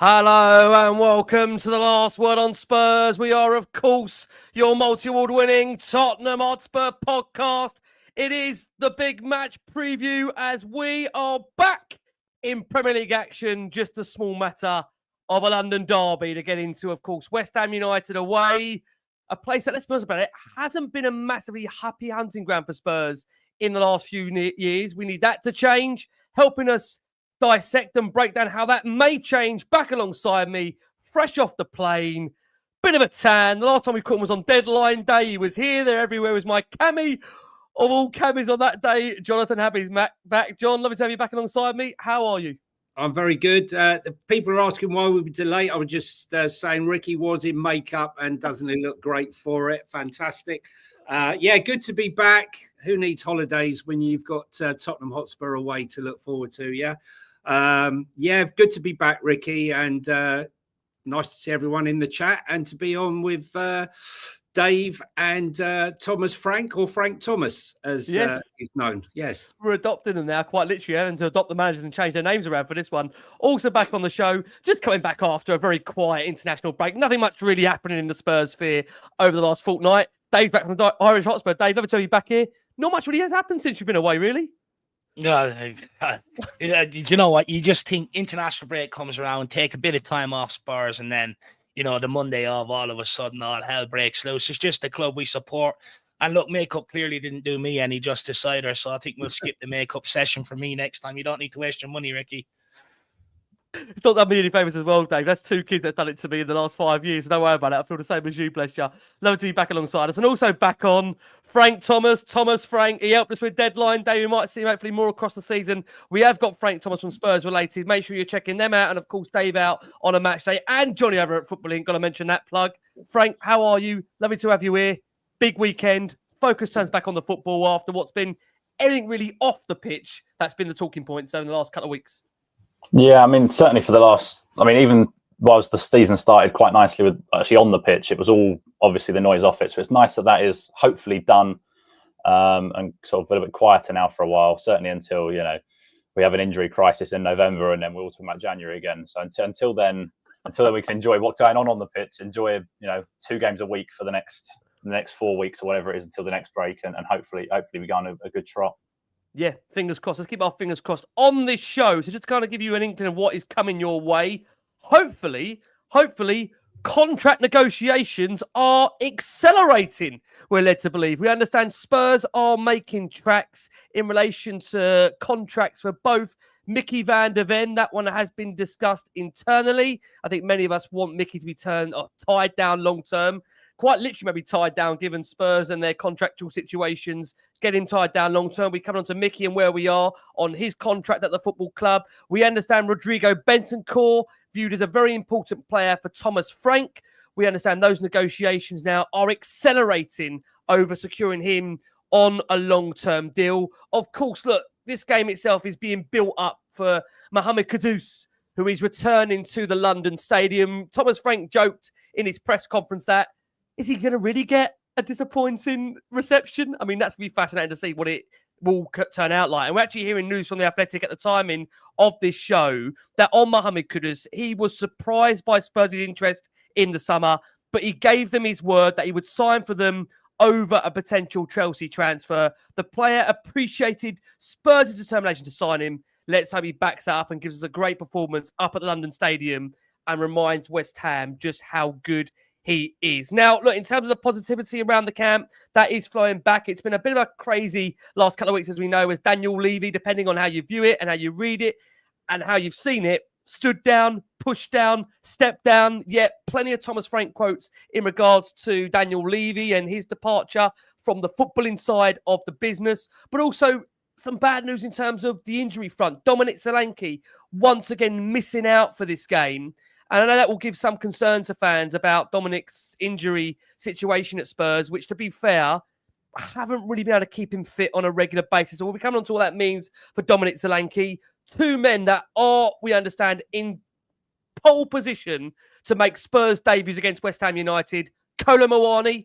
Hello and welcome to the Last Word on Spurs. We are, of course, your multi-award winning Tottenham Hotspur podcast. It is the big match preview as we are back in Premier League action. Just a small matter of a London derby to get into, of course. West Ham United away, a place that, let's be honest about it, hasn't been a massively happy hunting ground for Spurs in the last few years. We need that to change, helping us dissect and break down how that may change. Back alongside me, fresh off the plane, bit of a tan. The last time we caught him was on deadline day. He was here, there, everywhere. Was my cammy of all cammies on that day. Jonathan Happy's back. John, lovely to have you back alongside me. How are you? I'm very good. The people are asking why we were delayed. I was just saying Ricky was in makeup and doesn't he look great for it? Fantastic. Good to be back. Who needs holidays when you've got Tottenham Hotspur away to look forward to? Good to be back, Ricky, and nice to see everyone in the chat and to be on with Dave and Thomas Frank, or Frank Thomas, as he's known. Yes. We're adopting them now, quite literally, having to adopt the managers and change their names around for this one. Also back on the show, just coming back after a very quiet international break. Nothing much really happening in the Spurs sphere over the last fortnight. Dave's back from the Irish Hotspur. Dave, let me tell you back here. Not much really has happened since you've been away, really. You know what? You just think international break comes around, take a bit of time off Spurs, and then, the Monday of, all of a sudden, all hell breaks loose. It's just the club we support. And look, makeup clearly didn't do me any justice either, so I think we'll skip the makeup session for me next time. You don't need to waste your money, Ricky. It's not done me any favours as well, Dave. That's two kids that have done it to me in the last 5 years. So don't worry about it. I feel the same as you, bless you. Love to be back alongside us. And also back on Frank Thomas, Frank. He helped us with deadline day. We might see him hopefully more across the season. We have got Frank Thomas from Spurs Related. Make sure you're checking them out. And of course, Dave out on a match day. And Johnny over at Football Inc. Got to mention that plug. Frank, how are you? Lovely to have you here. Big weekend. Focus turns back on the football after what's been anything really off the pitch. That's been the talking points over the last couple of weeks. Yeah, I mean, certainly for the last, even whilst the season started quite nicely with actually on the pitch, it was all obviously the noise off it. So it's nice that is hopefully done and sort of a little bit quieter now for a while, certainly until, we have an injury crisis in November and then we're all talking about January again. So until then we can enjoy what's going on the pitch, enjoy, 2 games a week for the next 4 weeks or whatever it is until the next break. And hopefully we go on a good trot. Yeah, fingers crossed. Let's keep our fingers crossed on this show. So just to kind of give you an inkling of what is coming your way, hopefully, contract negotiations are accelerating, we're led to believe. We understand Spurs are making tracks in relation to contracts for both Mickey van der Ven. That one has been discussed internally. I think many of us want Mickey to be tied down long term. Quite literally maybe tied down given Spurs and their contractual situations. Get him tied down long term. We come on to Mickey and where we are on his contract at the football club. We understand Rodrigo Bentancur, viewed as a very important player for Thomas Frank. We understand those negotiations now are accelerating over securing him on a long-term deal. Of course, look, this game itself is being built up for Mohamed Kudus, who is returning to the London Stadium. Thomas Frank joked in his press conference that, is he going to really get a disappointing reception? I mean, that's going to be fascinating to see what it will turn out like. And we're actually hearing news from The Athletic at the timing of this show that on Mohamed Kudus, he was surprised by Spurs' interest in the summer, but he gave them his word that he would sign for them over a potential Chelsea transfer. The player appreciated Spurs' determination to sign him. Let's hope he backs that up and gives us a great performance up at the London Stadium and reminds West Ham just how good he is. Now, look, in terms of the positivity around the camp, that is flowing back. It's been a bit of a crazy last couple of weeks, as we know, as Daniel Levy, depending on how you view it and how you read it and how you've seen it, stood down, pushed down, stepped down. Yet plenty of Thomas Frank quotes in regards to Daniel Levy and his departure from the footballing side of the business, but also some bad news in terms of the injury front. Dominic Solanke once again missing out for this game. And I know that will give some concern to fans about Dominic's injury situation at Spurs, which, to be fair, I haven't really been able to keep him fit on a regular basis. So we'll be coming on to what that means for Dominic Solanke. 2 men that are, we understand, in pole position to make Spurs debuts against West Ham United. Kolo Muani,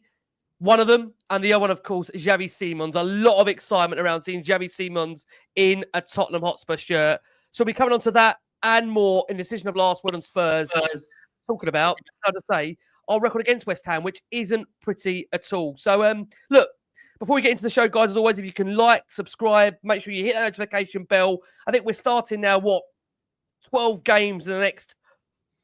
one of them, and the other one, of course, Xavi Simons. A lot of excitement around seeing Xavi Simons in a Tottenham Hotspur shirt. So we'll be coming on to that and more in the decision of Last Word on Spurs. Talking about, how to say, our record against West Ham, which isn't pretty at all. So, look, before we get into the show, guys, as always, if you can like, subscribe, make sure you hit that notification bell. I think we're starting now, 12 games in the next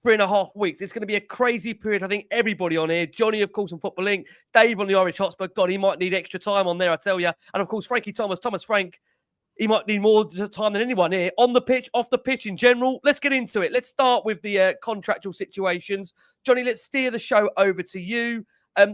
3.5 weeks. It's going to be a crazy period. I think everybody on here, Johnny, of course, on Football Link, Dave on the Irish Hotspur. God, he might need extra time on there, I tell you. And of course, Frankie Thomas Frank, he might need more time than anyone here. On the pitch, off the pitch in general. Let's get into it. Let's start with the contractual situations. Johnny, let's steer the show over to you.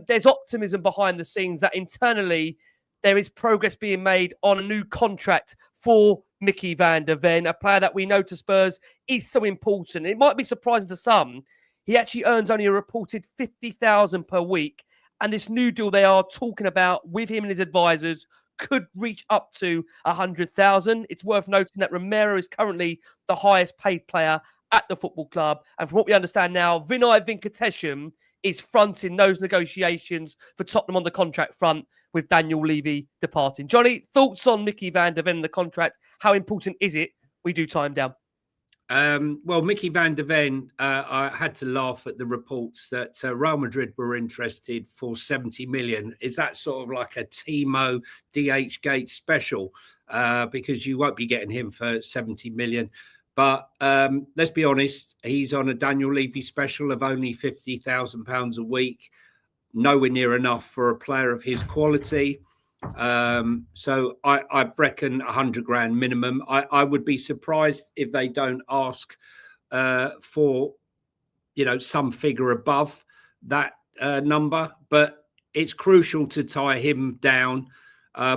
There's optimism behind the scenes that internally there is progress being made on a new contract for Mickey van der Ven, a player that we know to Spurs is so important. It might be surprising to some. He actually earns only a reported $50,000 per week. And this new deal they are talking about with him and his advisors could reach up to $100,000. It's worth noting that Romero is currently the highest paid player at the football club. And from what we understand now, Vinay Venkatesham is fronting those negotiations for Tottenham on the contract front with Daniel Levy departing. Johnny, thoughts on Mickey van der Ven and the contract? How important is it we do time down? Well, Mickey van der Ven, I had to laugh at the reports that Real Madrid were interested for 70 million. Is that sort of like a Timo DH Gate special? Because you won't be getting him for 70 million. But let's be honest, he's on a Daniel Levy special of only £50,000 a week. Nowhere near enough for a player of his quality. So I reckon 100 grand minimum. I would be surprised if they don't ask for, some figure above that number. But it's crucial to tie him down.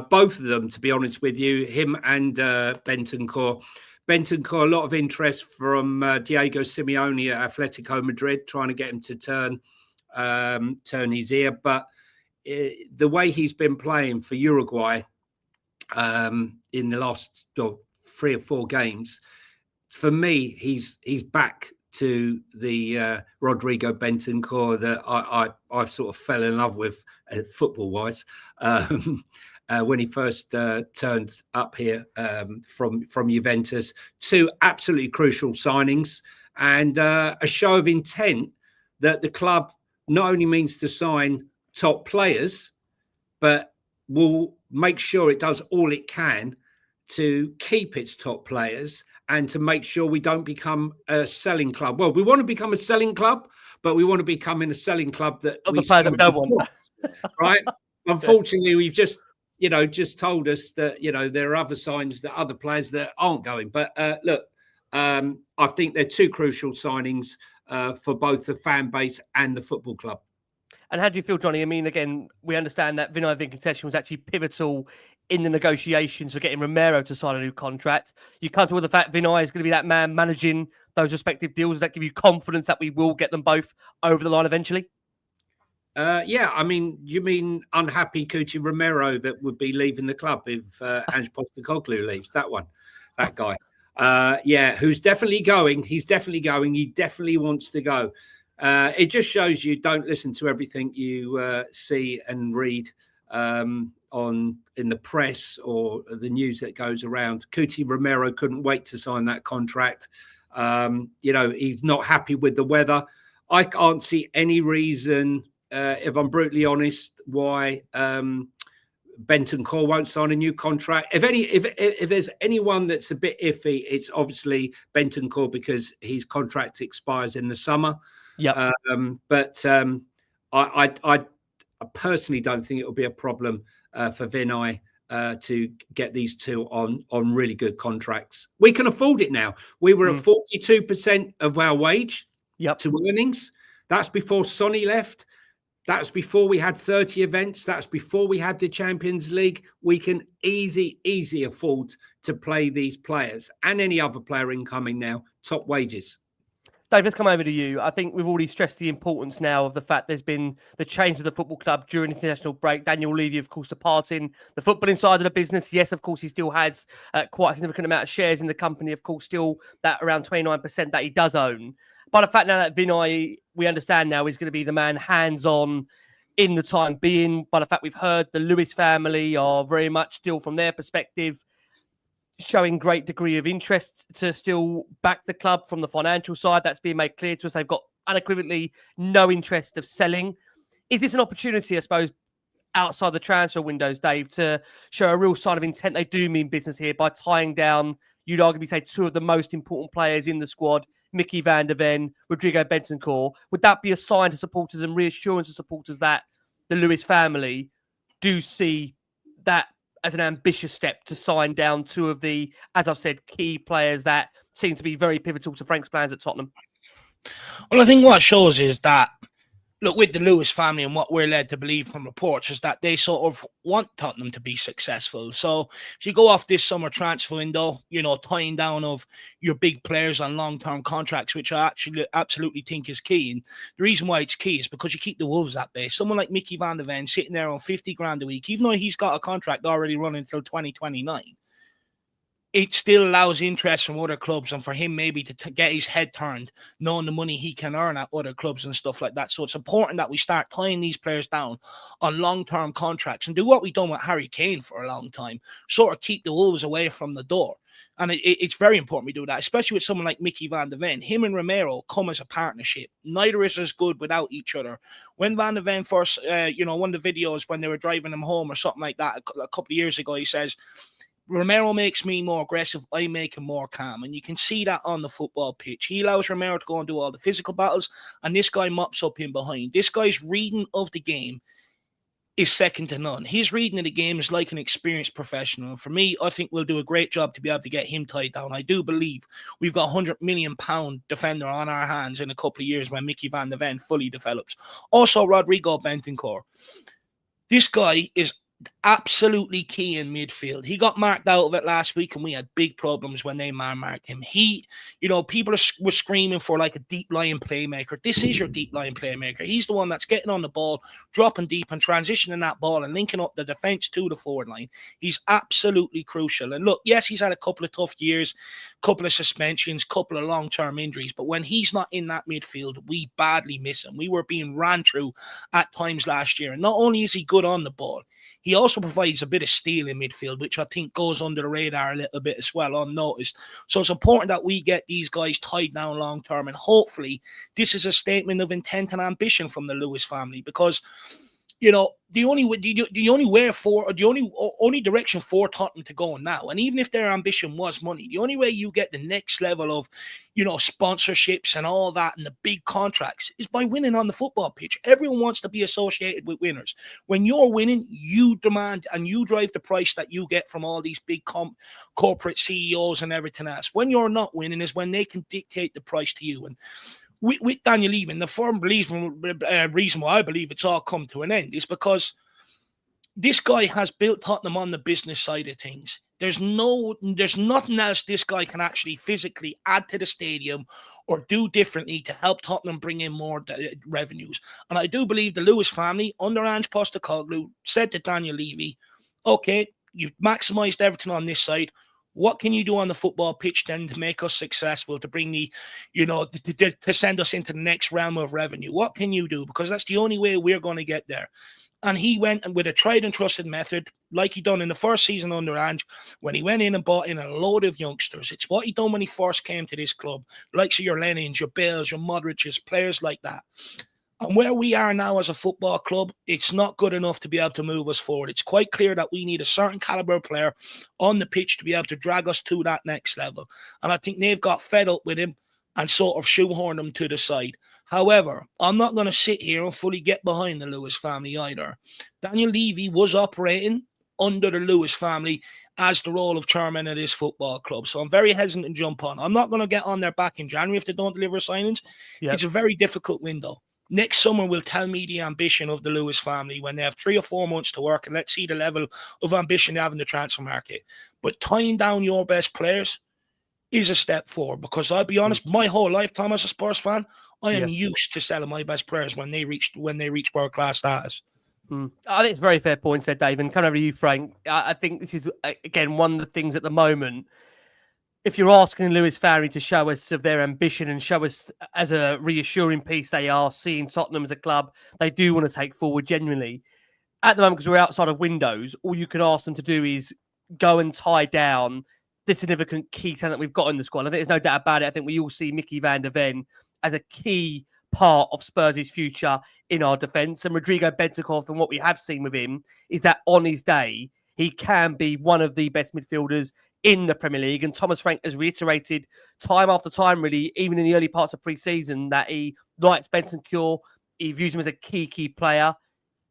Both of them, to be honest with you, him and Bentancur. Bentancur, a lot of interest from Diego Simeone at Atletico Madrid, trying to get him to turn his ear. But the way he's been playing for Uruguay in the last 3 or 4 games, for me, he's back to the Rodrigo Bentancur that I've sort of fell in love with football-wise. When he first turned up here from Juventus. 2 absolutely crucial signings and a show of intent that the club not only means to sign top players, but will make sure it does all it can to keep its top players and to make sure we don't become a selling club. Well, we want to become a selling club, but we want to become in a selling club that we don't want. Right? Unfortunately, we've just told us that, there are other signs that other players that aren't going. But look, I think they're 2 crucial signings for both the fan base and the football club. And how do you feel, Johnny? I mean, again, we understand that Vinay Venkatesham was actually pivotal in the negotiations for getting Romero to sign a new contract. You comfortable with the fact Vinay is going to be that man managing those respective deals? Does that give you confidence that we will get them both over the line eventually? Yeah, I mean, you mean unhappy Cuti Romero that would be leaving the club if Ange Postecoglou leaves? That guy. Yeah, who's definitely going. He's definitely going. He definitely wants to go. It just shows you don't listen to everything you see and read in the press or the news that goes around. Cuti Romero couldn't wait to sign that contract. He's not happy with the weather. I can't see any reason, if I'm brutally honest, why Bentancur won't sign a new contract. If there's anyone that's a bit iffy, it's obviously Bentancur because his contract expires in the summer. Yeah. But I personally don't think it will be a problem for Vinay to get these 2 on really good contracts. We can afford it now. We were at 42% of our wage to earnings. That's before Sonny left. That's before we had 30 events. That's before we had the Champions League. We can easy afford to play these players and any other player incoming now, top wages. Dave, let's come over to you. I think we've already stressed the importance now of the fact there's been the change of the football club during the international break. Daniel Levy, of course, departing the footballing side of the business. Yes, of course, he still has quite a significant amount of shares in the company. Of course, still that around 29% that he does own. But the fact now that Vinay, we understand now, is going to be the man hands-on in the time being. By the fact we've heard the Lewis family are very much still, from their perspective, showing great degree of interest to still back the club from the financial side. That's being made clear to us. They've got unequivocally no interest of selling. Is this an opportunity, I suppose, outside the transfer windows, Dave, to show a real sign of intent? They do mean business here by tying down, you'd arguably say, two of the most important players in the squad, Mickey van der Ven, Rodrigo Bentancur. Would that be a sign to supporters and reassurance to supporters that the Lewis family do see that as an ambitious step to sign down two of the, as I've said, key players that seem to be very pivotal to Frank's plans at Tottenham? Well, I think what shows is that, look, with the Lewis family and what we're led to believe from reports is that they sort of want Tottenham to be successful. So if you go off this summer transfer window, tying down of your big players on long-term contracts, which I actually absolutely think is key. And the reason why it's key is because you keep the Wolves at bay. Someone like Mickey van der Ven sitting there on 50 grand a week, even though he's got a contract already running until 2029. It still allows interest from other clubs and for him maybe to get his head turned, knowing the money he can earn at other clubs and stuff like that. So it's important that we start tying these players down on long-term contracts and do what we've done with Harry Kane for a long time, sort of keep the Wolves away from the door. And it's very important we do that, especially with someone like Mickey van der Ven. Him and Romero come as a partnership. Neither is as good without each other. When Van der Ven first, one of the videos when they were driving him home or something like that a couple of years ago, he says, Romero makes me more aggressive, I make him more calm. And you can see that on the football pitch. He allows Romero to go and do all the physical battles, and this guy mops up in behind. This guy's reading of the game is second to none. His reading of the game is like an experienced professional. And for me, I think we'll do a great job to be able to get him tied down. I do believe we've got a £100 million defender on our hands in a couple of years when Mickey van der Ven fully develops. Also, Rodrigo Bentancur. This guy is absolutely key in midfield. He got marked out of it last week and we had big problems when they marked him. People were screaming for like a deep line playmaker. This is your deep line playmaker. He's the one that's getting on the ball, dropping deep and transitioning that ball and linking up the defense to the forward line. He's absolutely crucial. And look, yes, he's had a couple of tough years, couple of suspensions, couple of long-term injuries, but when he's not in that midfield, we badly miss him. We were being ran through at times last year. And not only is he good on the ball, he also provides a bit of steel in midfield, which I think goes under the radar a little bit as well, unnoticed. So it's important that we get these guys tied down long term. And hopefully this is a statement of intent and ambition from the Lewis family, because the only direction for Tottenham to go now, and even if their ambition was money, the only way you get the next level of, sponsorships and all that and the big contracts is by winning on the football pitch. Everyone wants to be associated with winners. When you're winning, you demand and you drive the price that you get from all these big corporate CEOs and everything else. When you're not winning is when they can dictate the price to you. And with Daniel Levy, the firm reason why I believe it's all come to an end is because this guy has built Tottenham on the business side of things. There's nothing else this guy can actually physically add to the stadium or do differently to help Tottenham bring in more revenues. And I do believe the Lewis family, under Ange Postecoglou, said to Daniel Levy, okay, you've maximised everything on this side. What can you do on the football pitch then to make us successful, to bring the, to send us into the next realm of revenue? What can you do? Because that's the only way we're going to get there. And he went with a tried and trusted method, like he done in the first season under Ange, when he went in and bought in a load of youngsters. It's what he done when he first came to this club, like your Lennons, your Bales, your Modric's, players like that. And where we are now as a football club, it's not good enough to be able to move us forward. It's quite clear that we need a certain caliber player on the pitch to be able to drag us to that next level. And I think they've got fed up with him and sort of shoehorned him to the side. However, I'm not going to sit here and fully get behind the Lewis family either. Daniel Levy was operating under the Lewis family as the role of chairman of this football club. So I'm very hesitant to jump on. I'm not going to get on their back in January if they don't deliver signings. Yep. It's a very difficult window. Next summer will tell me the ambition of the Lewis family when they have 3 or 4 months to work, and let's see the level of ambition they have in the transfer market. But tying down your best players is a step forward, because I'll be honest, my whole lifetime as a Spurs fan, I am used to selling my best players when they reach world-class status. I think it's a very fair point said, Dave, and coming over to you, Frank. I think this is, again, one of the things at the moment. If you're asking Lewis family to show us of their ambition and show us as a reassuring piece they are seeing Tottenham as a club they do want to take forward genuinely, at the moment, because we're outside of windows, all you can ask them to do is go and tie down the significant key talent we've got in the squad. I think there's no doubt about it. I think we all see Mickey van der Ven as a key part of Spurs' future in our defence. And Rodrigo Bentancur, and what we have seen with him, is that on his day, he can be one of the best midfielders in the Premier League. And Thomas Frank has reiterated time after time, really, even in the early parts of pre-season, that he likes Bentancur. He views him as a key player.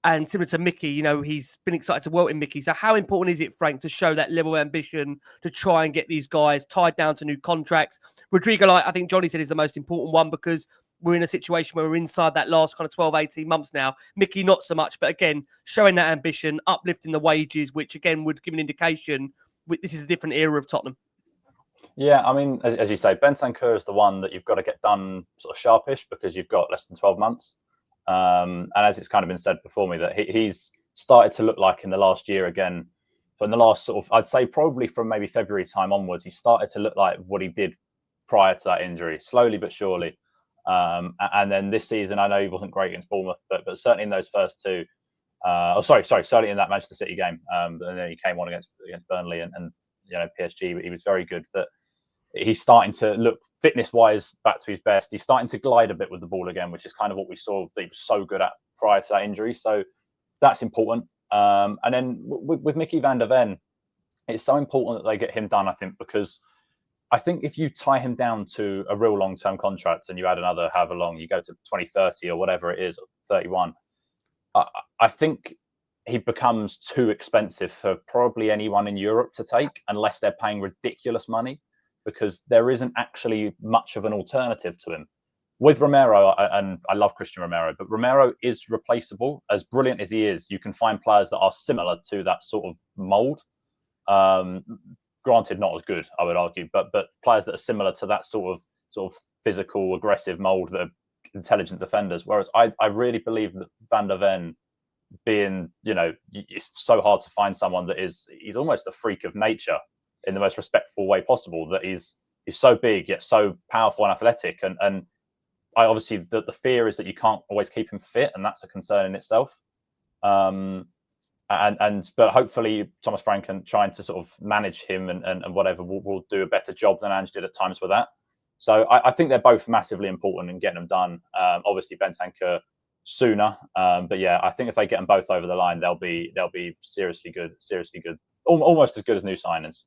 And similar to Mickey, you know, he's been excited to work with Mickey. So how important is it, Frank, to show that level of ambition to try and get these guys tied down to new contracts? Rodrigo, like I think Johnny said, is the most important one because we're in a situation where we're inside that last kind of 12, 18 months now. Mickey, not so much. But again, showing that ambition, uplifting the wages, which again would give an indication this is a different era of Tottenham. Yeah, I mean, as you say, Bentancur is the one that you've got to get done sort of sharpish because you've got less than 12 months. And as it's kind of been said before me, that he's started to look like in the last year again. So in the last sort of, I'd say probably from maybe February time onwards, he started to look like what he did prior to that injury, slowly but surely. And then this season, I know he wasn't great against Bournemouth, but certainly in those first two, certainly in that Manchester City game, and then he came on against Burnley and you know PSG. He was very good. That he's starting to look fitness-wise back to his best. He's starting to glide a bit with the ball again, which is kind of what we saw that he was so good at prior to that injury. So that's important. And then with Mickey van der Ven, it's so important that they get him done, I think, because I think if you tie him down to a real long-term contract and you add another however long, you go to 2030 or whatever it is, or 31, I think he becomes too expensive for probably anyone in Europe to take unless they're paying ridiculous money, because there isn't actually much of an alternative to him. With Romero, and I love Christian Romero, but Romero is replaceable. As brilliant as he is, you can find players that are similar to that sort of mould. Granted, not as good, I would argue, but players that are similar to that sort of physical, aggressive mould that are intelligent defenders. Whereas I really believe that Van der Ven, being, you know, it's so hard to find someone that he's almost a freak of nature in the most respectful way possible, that he's so big yet so powerful and athletic. And I obviously the fear is that you can't always keep him fit, and that's a concern in itself. But hopefully Thomas Frank and trying to sort of manage him and whatever will do a better job than Ange did at times with that. So I think they're both massively important in getting them done. Obviously Bentancur sooner, but yeah, I think if they get them both over the line, they'll be seriously good, almost as good as new signings.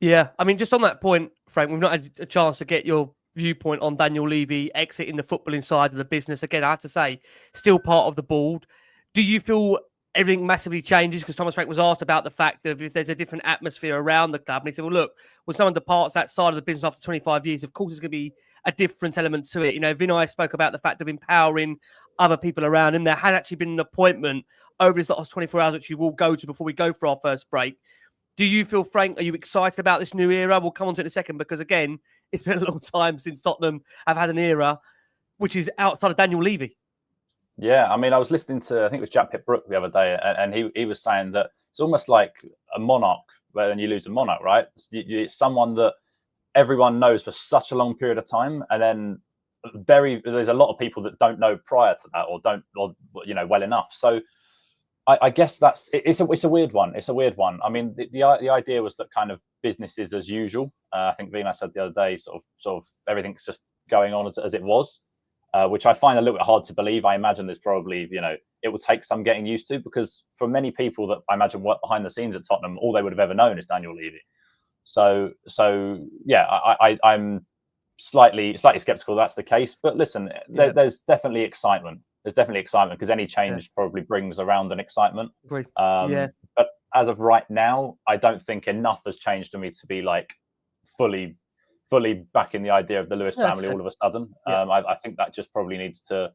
Yeah, I mean, just on that point, Frank, we've not had a chance to get your viewpoint on Daniel Levy exiting the footballing side of the business. Again, I have to say, still part of the board. Do you feel everything massively changes? Because Thomas Frank was asked about the fact of if there's a different atmosphere around the club. And he said, well, look, when someone departs that side of the business after 25 years, of course, there's going to be a different element to it. You know, Vinay spoke about the fact of empowering other people around him. There had actually been an appointment over his last 24 hours, which you will go to before we go for our first break. Do you feel, Frank, are you excited about this new era? We'll come on to it in a second, because again, it's been a long time since Tottenham have had an era which is outside of Daniel Levy. Yeah, I mean, I was listening to, I think it was Jack Pitt-Brook the other day, and he was saying that it's almost like a monarch when you lose a monarch, right? It's someone that everyone knows for such a long period of time, and then there's a lot of people that don't know prior to that or you know well enough. So I guess it's a weird one. It's a weird one. I mean, the idea was that kind of business is as usual. I think Vina said the other day, sort of everything's just going on as it was. Which I find a little bit hard to believe. I imagine there's probably, you know, it will take some getting used to, because for many people that I imagine work behind the scenes at Tottenham, all they would have ever known is Daniel Levy. So yeah, I'm slightly skeptical that's the case. But listen, there's definitely excitement. There's definitely excitement because any change probably brings around an excitement. Agreed. But as of right now, I don't think enough has changed for me to be like fully back in the idea of the Lewis family all of a sudden. I think that just probably needs to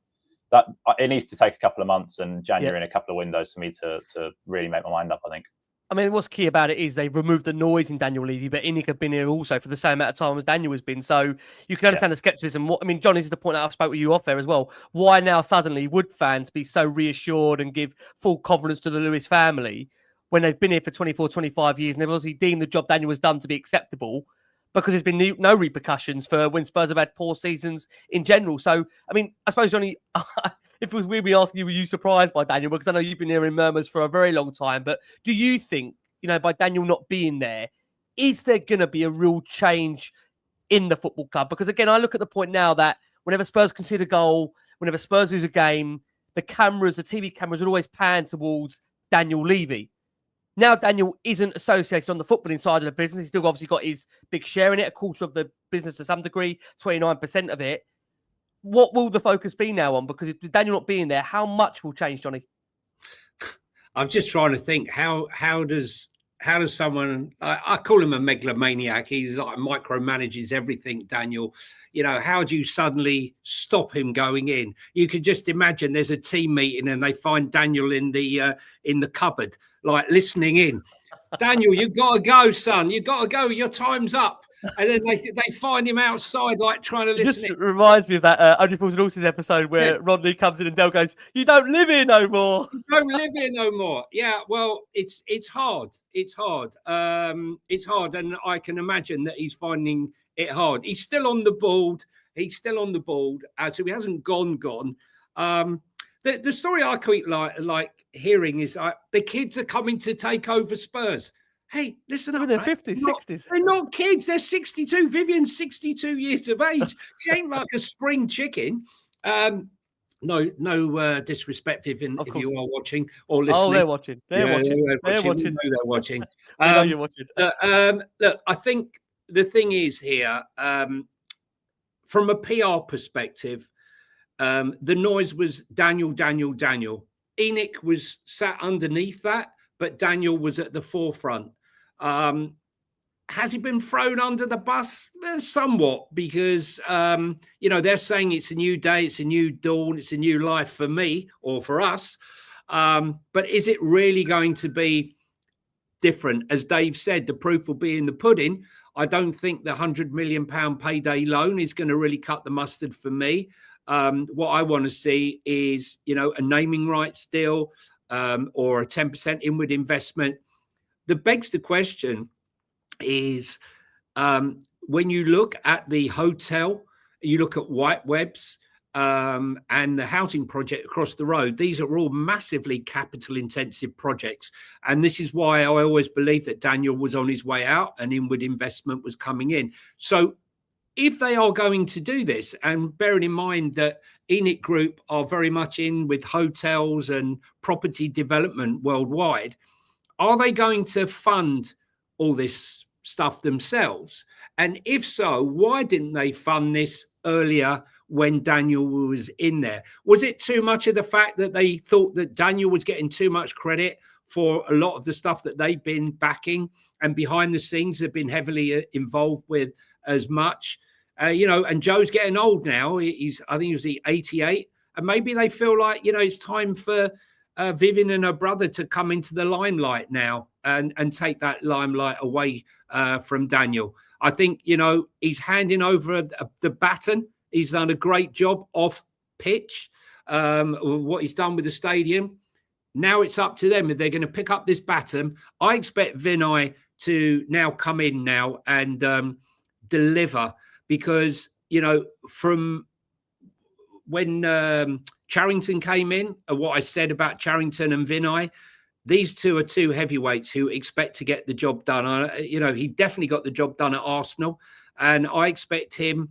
take a couple of months and January and a couple of windows for me to really make my mind up, I think. I mean, what's key about it is they've removed the noise in Daniel Levy, but Inick have been here also for the same amount of time as Daniel has been. So you can understand the skepticism. John, this is the point that I've spoke with you off there as well. Why now suddenly would fans be so reassured and give full confidence to the Lewis family when they've been here for 24, 25 years and they've obviously deemed the job Daniel has done to be acceptable? Because there's been no repercussions for when Spurs have had poor seasons in general. So, I mean, I suppose, Johnny, if it was weird me asking you, were you surprised by Daniel? Because I know you've been hearing murmurs for a very long time. But do you think, you know, by Daniel not being there, is there going to be a real change in the football club? Because again, I look at the point now that whenever Spurs concede a goal, whenever Spurs lose a game, the TV cameras would always pan towards Daniel Levy. Now Daniel isn't associated on the footballing side of the business. He's still obviously got his big share in it, a quarter of the business to some degree, 29% of it. What will the focus be now on? Because if Daniel not being there, how much will change, Johnny? I'm just trying to think how does someone, I call him a megalomaniac. He's like micromanages everything, Daniel. How do you suddenly stop him going in? You could just imagine there's a team meeting and they find Daniel in the cupboard, like listening in. Daniel, you got to go, son. You got to go. Your time's up. And then they find him outside, like trying to listen. It reminds me of that Only Fools and Horses episode where Rodney comes in and Del goes, "You don't live here no more. You don't live here no more." Yeah, well, it's hard. It's hard. It's hard, and I can imagine that he's finding it hard. He's still on the board. So he hasn't gone. The story I quite like hearing is the kids are coming to take over Spurs. Hey, listen up. In their 50s, 60s. They're not kids. They're 62. Vivian's 62 years of age. She ain't like a spring chicken. No disrespect, Vivian, if you are watching or listening. Oh, they're watching. They're watching. They're watching. I know you're watching. Look, I think the thing is here, from a PR perspective, the noise was Daniel. ENIC was sat underneath that, but Daniel was at the forefront. Has he been thrown under the bus? Somewhat, because, they're saying it's a new day, it's a new dawn, it's a new life for me or for us. But is it really going to be different? As Dave said, the proof will be in the pudding. I don't think the £100 million payday loan is going to really cut the mustard for me. What I want to see is, a naming rights deal, or a 10% inward investment. That begs the question is, when you look at the hotel, you look at White Webs and the housing project across the road, these are all massively capital intensive projects. And this is why I always believe that Daniel was on his way out and inward investment was coming in. So if they are going to do this, and bearing in mind that ENIC Group are very much in with hotels and property development worldwide, are they going to fund all this stuff themselves? And if so, why didn't they fund this earlier when Daniel was in there? Was it too much of the fact that they thought that Daniel was getting too much credit for a lot of the stuff that they've been backing and behind the scenes have been heavily involved with as much? And Joe's getting old now. I think he was 88. And maybe they feel like, it's time for Vivian and her brother to come into the limelight now and take that limelight away from Daniel. I think, he's handing over the baton. He's done a great job off pitch, what he's done with the stadium. Now it's up to them if they're going to pick up this baton. I expect Vinay to now come in now and deliver, because, from when Charrington came in, what I said about Charrington and Vinay, these two are two heavyweights who expect to get the job done. He definitely got the job done at Arsenal. And I expect him,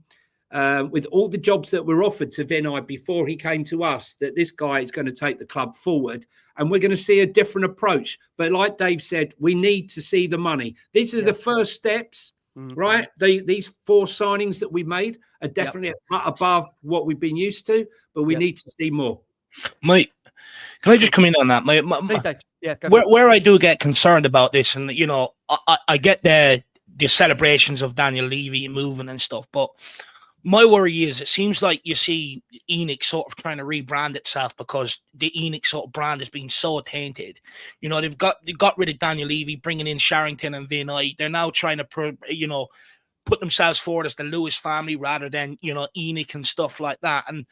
with all the jobs that were offered to Vinay before he came to us, that this guy is going to take the club forward. And we're going to see a different approach. But like Dave said, we need to see the money. These are the first steps. Mm-hmm. Right, these 4 signings that we made are definitely above what we've been used to, but we need to see more. Mate, can I just come in on that? Where I do get concerned about this, and I get the celebrations of Daniel Levy moving and stuff, but my worry is it seems like you see ENIC sort of trying to rebrand itself because the ENIC sort of brand has been so tainted. They've got rid of Daniel Levy, bringing in Charrington and Vinay. They're now trying to, put themselves forward as the Lewis family rather than, ENIC and stuff like that. And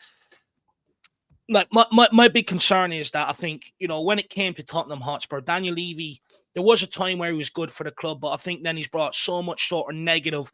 like my big concern is that I think, when it came to Tottenham Hotspur, Daniel Levy, there was a time where he was good for the club, but I think then he's brought so much sort of negativity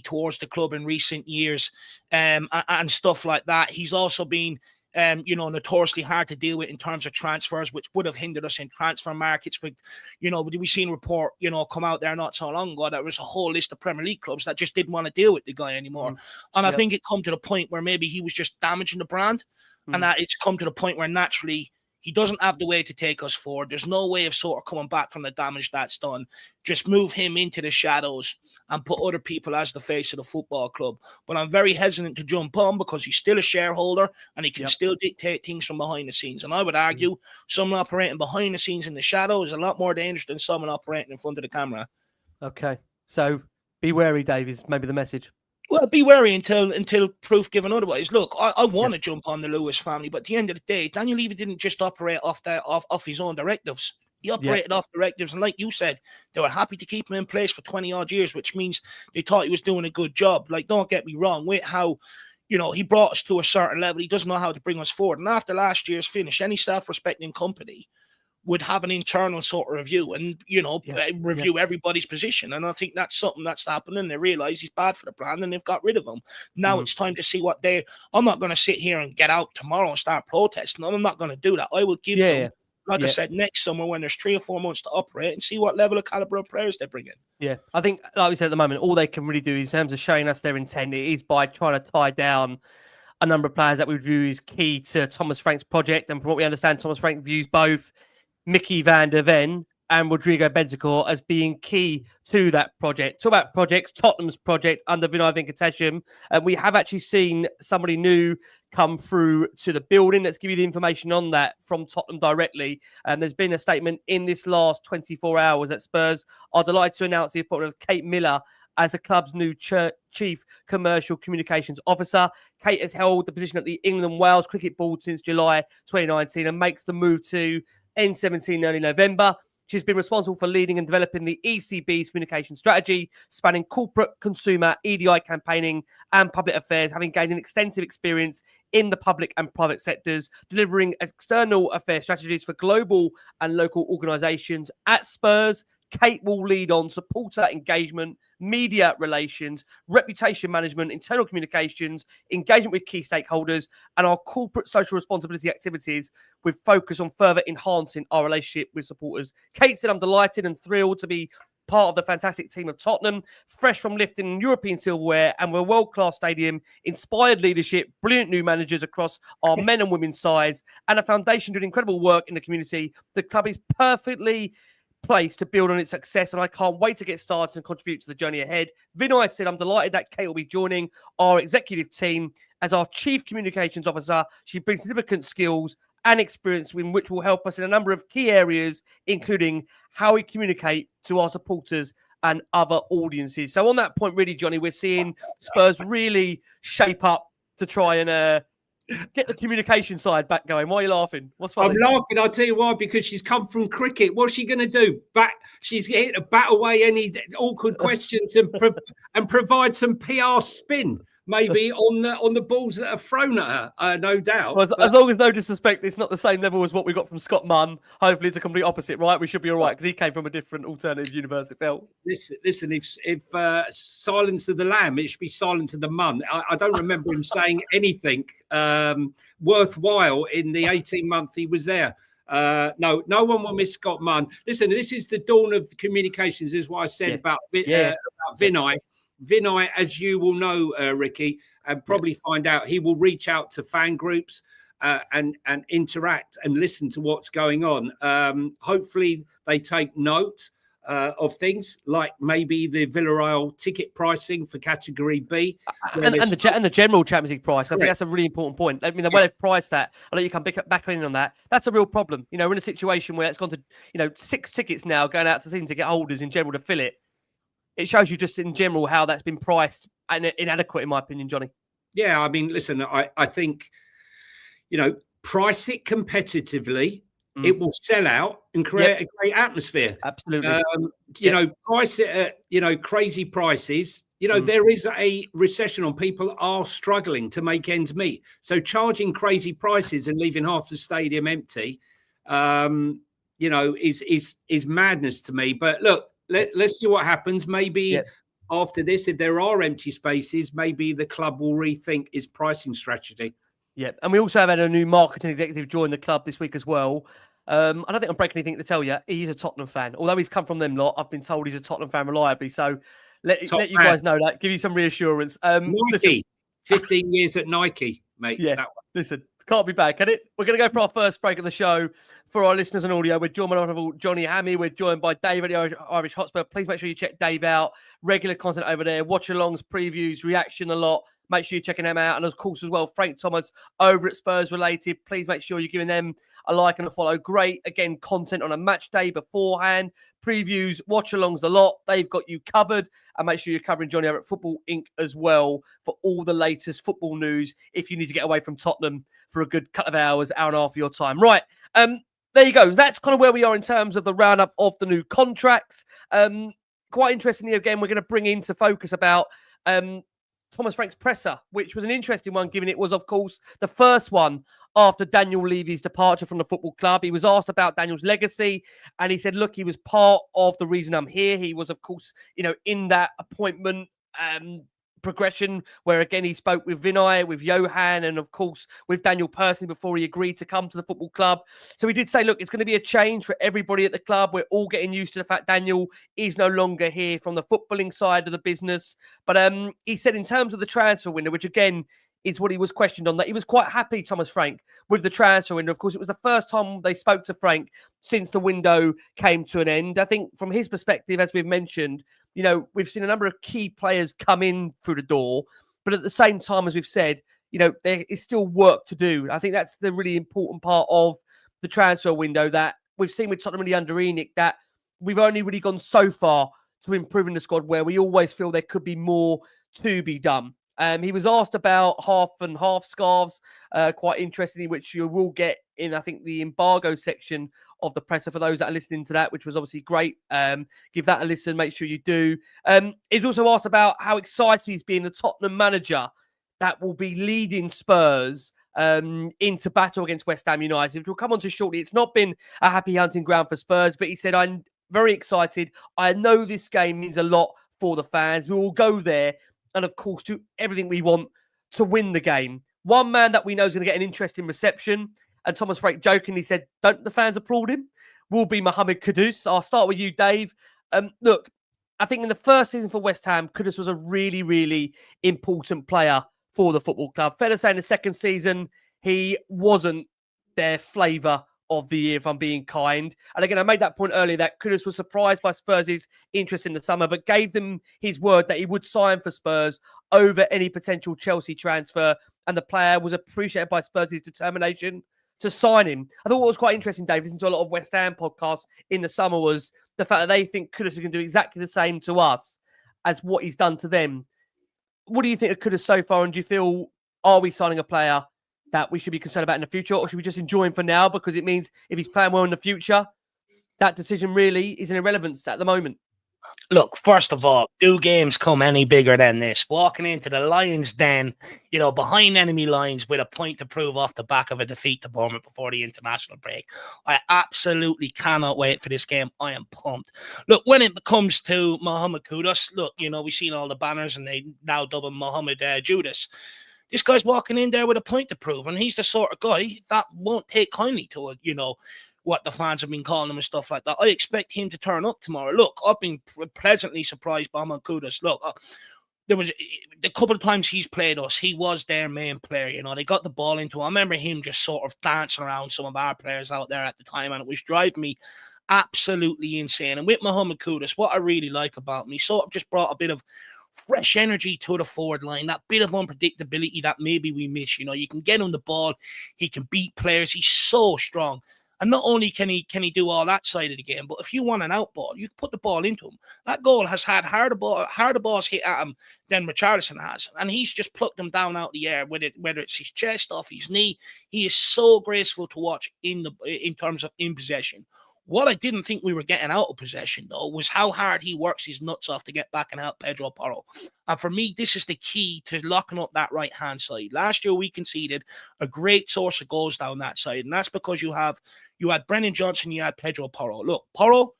towards the club in recent years, and stuff like that. He's also been notoriously hard to deal with in terms of transfers, which would have hindered us in transfer markets. But, we've seen a report, come out there not so long ago that there was a whole list of Premier League clubs that just didn't want to deal with the guy anymore. And I think it come to the point where maybe he was just damaging the brand, and that it's come to the point where naturally he doesn't have the way to take us forward. There's no way of sort of coming back from the damage that's done. Just move him into the shadows and put other people as the face of the football club. But I'm very hesitant to jump on because he's still a shareholder and he can still dictate things from behind the scenes. And I would argue someone operating behind the scenes in the shadow is a lot more dangerous than someone operating in front of the camera. Okay. So be wary, Dave, is maybe the message. Well, be wary until proof given otherwise. Look, I want to jump on the Lewis family, but at the end of the day, Daniel Levy didn't just operate off his own directives. He operated off directives, and like you said, they were happy to keep him in place for 20-odd years, which means they thought he was doing a good job. Like, don't get me wrong, with how, he brought us to a certain level, he doesn't know how to bring us forward. And after last year's finish, any self-respecting company would have an internal sort of review and, review everybody's position. And I think that's something that's happening. They realize he's bad for the brand and they've got rid of him. Now it's time to see what I'm not going to sit here and get out tomorrow and start protesting. I'm not going to do that. I will give them, like I said, next summer when there's 3 or 4 months to operate and see what level of caliber of players they bring in. Yeah, I think, like we said at the moment, all they can really do in terms of showing us their intent is by trying to tie down a number of players that we view as key to Thomas Frank's project. And from what we understand, Thomas Frank views both Mickey van der Ven and Rodrigo Bentancur as being key to that project. Talk about projects, Tottenham's project under Min-hyeok Tottenham. We have actually seen somebody new come through to the building. Let's give you the information on that from Tottenham directly. There's been a statement in this last 24 hours that Spurs are delighted to announce the appointment of Kate Miller as the club's new Chief Commercial Communications Officer. Kate has held the position at the England and Wales Cricket Board since July 2019 and makes the move to N17 early November. She's been responsible for leading and developing the ECB's communication strategy, spanning corporate, consumer, EDI campaigning and public affairs, having gained an extensive experience in the public and private sectors, delivering external affairs strategies for global and local organisations. At Spurs, Kate will lead on supporter engagement, media relations, reputation management, internal communications, engagement with key stakeholders, and our corporate social responsibility activities with focus on further enhancing our relationship with supporters. Kate said, I'm delighted and thrilled to be part of the fantastic team of Tottenham, fresh from lifting European silverware and with a world-class stadium, inspired leadership, brilliant new managers across our men and women's sides, and a foundation doing incredible work in the community. The club is perfectly place to build on its success, and I can't wait to get started and contribute to the journey ahead. Vinay said, I'm delighted that Kate will be joining our executive team as our Chief Communications Officer. She brings significant skills and experience which will help us in a number of key areas, including how we communicate to our supporters and other audiences. So on that point, really, Johnny, we're seeing Spurs really shape up to try and get the communication side back going. Why are you laughing? What's funny? I'm laughing. I'll tell you why. Because she's come from cricket. What's she going to do? She's here to bat away any awkward questions and provide some PR spin, maybe on the balls that are thrown at her. No doubt. Well, as long as no disrespect, it's not the same level as what we got from Scott Munn. Hopefully, it's a complete opposite, right? We should be all right because he came from a different alternative universe. It felt. Listen. If Silence of the Lamb, it should be Silence of the Mun. I don't remember him saying anything worthwhile in the 18-month he was there. No one will miss Scott Munn. Listen, this is the dawn of communications. This is what I said about Vinay. Vinay, as you will know, Ricky, and probably find out, he will reach out to fan groups and interact and listen to what's going on. Hopefully, they take note of things like maybe the Villarreal ticket pricing for Category B. And the general Champions League price. I think that's a really important point. I mean, the way they've priced that, I'll let you come back in on that. That's a real problem. We're in a situation where it's gone to, 6 tickets now going out to season ticket holders in general to fill it. It shows you just in general how that's been priced and inadequate, in my opinion, Johnny. Yeah, I mean, listen, I think, price it competitively. It will sell out and create a great atmosphere. Absolutely. Price it at, crazy prices. There is a recession on. People are struggling to make ends meet. So charging crazy prices and leaving half the stadium empty, is madness to me. But look, let's see what happens. Maybe after this, if there are empty spaces, maybe the club will rethink its pricing strategy. Yeah, and we also have had a new marketing executive join the club this week as well. I don't think I'm breaking anything to tell you. He's a Tottenham fan. Although he's come from them lot, I've been told he's a Tottenham fan reliably. So let you guys know that. Give you some reassurance. Nike, listen, 15 years at Nike, mate. Yeah, that one. Listen, can't be bad, can it? We're going to go for our first break of the show. For our listeners on audio, we're joined by Honourable Johnny Hamme. We're joined by Dave at the Irish Hotspur. Please make sure you check Dave out. Regular content over there. Watch-alongs, previews, reaction a lot. Make sure you're checking them out. And of course, as well, Frank Thomas over at Spurs Related. Please make sure you're giving them a like and a follow. Great, again, content on a match day beforehand. Previews, watch-alongs, the lot. They've got you covered. And make sure you're covering Johnny over at Football Inc. as well for all the latest football news if you need to get away from Tottenham for a good couple of hours, hour and a half of your time. Right. There you go. That's kind of where we are in terms of the roundup of the new contracts. Quite interestingly, again, we're going to bring into focus about Thomas Frank's presser, which was an interesting one, given it was, of course, the first one after Daniel Levy's departure from the football club. He was asked about Daniel's legacy, and he said, look, he was part of the reason I'm here. He was, of course, in that appointment progression where, again, he spoke with Vinay, with Johan, and, of course, with Daniel personally before he agreed to come to the football club. So he did say, look, it's going to be a change for everybody at the club. We're all getting used to the fact Daniel is no longer here from the footballing side of the business. But he said in terms of the transfer window, which, again, is what he was questioned on, that he was quite happy, Thomas Frank, with the transfer window. Of course, it was the first time they spoke to Frank since the window came to an end. I think from his perspective, as we've mentioned, we've seen a number of key players come in through the door, but at the same time, as we've said, there is still work to do. I think that's the really important part of the transfer window that we've seen with Tottenham really under Enoch, that we've only really gone so far to improving the squad where we always feel there could be more to be done. He was asked about half and half scarves, quite interestingly, which you will get in, I think, the embargo section of the presser for those that are listening to that, which was obviously great. Give that a listen. Make sure you do. He's also asked about how excited he's been the Tottenham manager that will be leading Spurs into battle against West Ham United, which we'll come on to shortly. It's not been a happy hunting ground for Spurs, but he said, I'm very excited. I know this game means a lot for the fans. We will go there and, of course, do everything we want to win the game. One man that we know is going to get an interesting reception, and Thomas Frank jokingly said, don't the fans applaud him, will be Mohamed Kudus. I'll start with you, Dave. Look, I think in the first season for West Ham, Kudus was a really, really important player for the football club. Fair to say in the second season, he wasn't their flavour of the year, if I'm being kind. And again, I made that point earlier that Kudus was surprised by Spurs' interest in the summer, but gave them his word that he would sign for Spurs over any potential Chelsea transfer. And the player was appreciated by Spurs' determination to sign him. I thought what was quite interesting, Dave, listening to a lot of West Ham podcasts in the summer, was the fact that they think Kudus is going to do exactly the same to us as what he's done to them. What do you think of Kudus so far? And do you feel, are we signing a player that we should be concerned about in the future, or should we just enjoy him for now, because it means if he's playing well in the future, that decision really is an irrelevance at the moment? Look, first of all, do games come any bigger than this? Walking into the Lions' den, behind enemy lines with a point to prove off the back of a defeat to Bournemouth before the international break. I absolutely cannot wait for this game. I am pumped. Look, when it comes to Mohamed Kudus, look, we've seen all the banners and they now dub him Mohamed Judas. This guy's walking in there with a point to prove, and he's the sort of guy that won't take kindly to it, what the fans have been calling him and stuff like that. I expect him to turn up tomorrow. Look, I've been pleasantly surprised by Mohamed Kudus. Look, there was a couple of times he's played us, he was their main player. They got the ball into him. I remember him just sort of dancing around some of our players out there at the time, and it was driving me absolutely insane. And with Mohamed Kudus, what I really like about him, he sort of just brought a bit of fresh energy to the forward line, that bit of unpredictability that maybe we miss. You can get him the ball, he can beat players, he's so strong. And not only can he do all that side of the game, but if you want an out ball, you put the ball into him. That goal has had harder balls hit at him than Richarlison has, and he's just plucked them down out of the air, whether it's his chest, off his knee. He is so graceful to watch in terms of in possession. What I didn't think we were getting out of possession, though, was how hard he works his nuts off to get back and help Pedro Porro. And for me, this is the key to locking up that right-hand side. Last year, we conceded a great source of goals down that side, and that's because you had Brennan Johnson, you had Pedro Porro. Look, Porro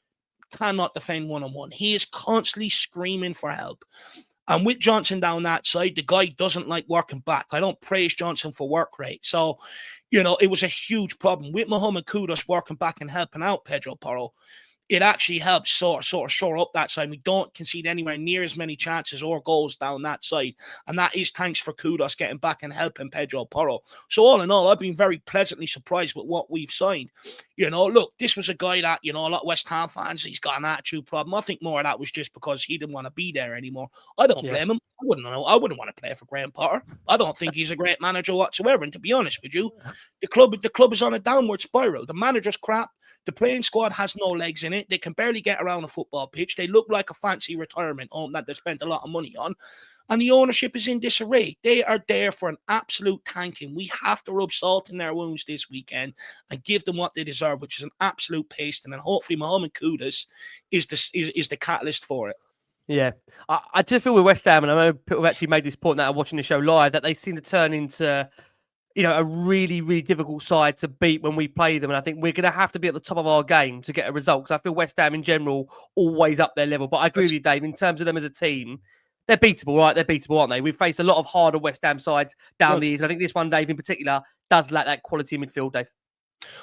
cannot defend one-on-one. He is constantly screaming for help. And with Johnson down that side, the guy doesn't like working back. I don't praise Johnson for work rate. So, it was a huge problem. With Mohamed Kudus working back and helping out Pedro Porro, it actually helps sort of shore up that side. We don't concede anywhere near as many chances or goals down that side. And that is thanks for Kudus getting back and helping Pedro Porro. So all in all, I've been very pleasantly surprised with what we've signed. Look, this was a guy that, a lot of West Ham fans, he's got an attitude problem. I think more of that was just because he didn't want to be there anymore. I don't blame him. I wouldn't want to play for Graham Potter. I don't think he's a great manager whatsoever. And to be honest with you, the club is on a downward spiral. The manager's crap. The playing squad has no legs in it. They can barely get around a football pitch. They look like a fancy retirement home that they spent a lot of money on. And the ownership is in disarray. They are there for an absolute tanking. We have to rub salt in their wounds this weekend and give them what they deserve, which is an absolute pasting. And hopefully Mohamed Kudus is the catalyst for it. Yeah, I just feel with West Ham, and I know people have actually made this point that are watching the show live, that they seem to turn into, a really, really difficult side to beat when we play them. And I think we're going to have to be at the top of our game to get a result, because I feel West Ham in general always up their level. But I agree with you, Dave, in terms of them as a team, they're beatable, right? They're beatable, aren't they? We've faced a lot of harder West Ham sides down the years. I think this one, Dave, in particular, does lack that quality midfield, Dave.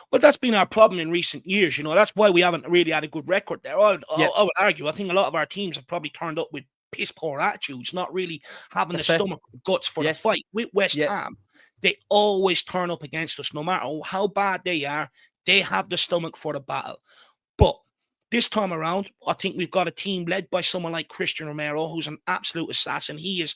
Well, that's been our problem in recent years. That's why we haven't really had a good record there. I would argue, I think a lot of our teams have probably turned up with piss poor attitudes, not really having the stomach guts for the fight. With West Ham, they always turn up against us, no matter how bad they are. They have the stomach for the battle. But this time around, I think we've got a team led by someone like Christian Romero, who's an absolute assassin. He is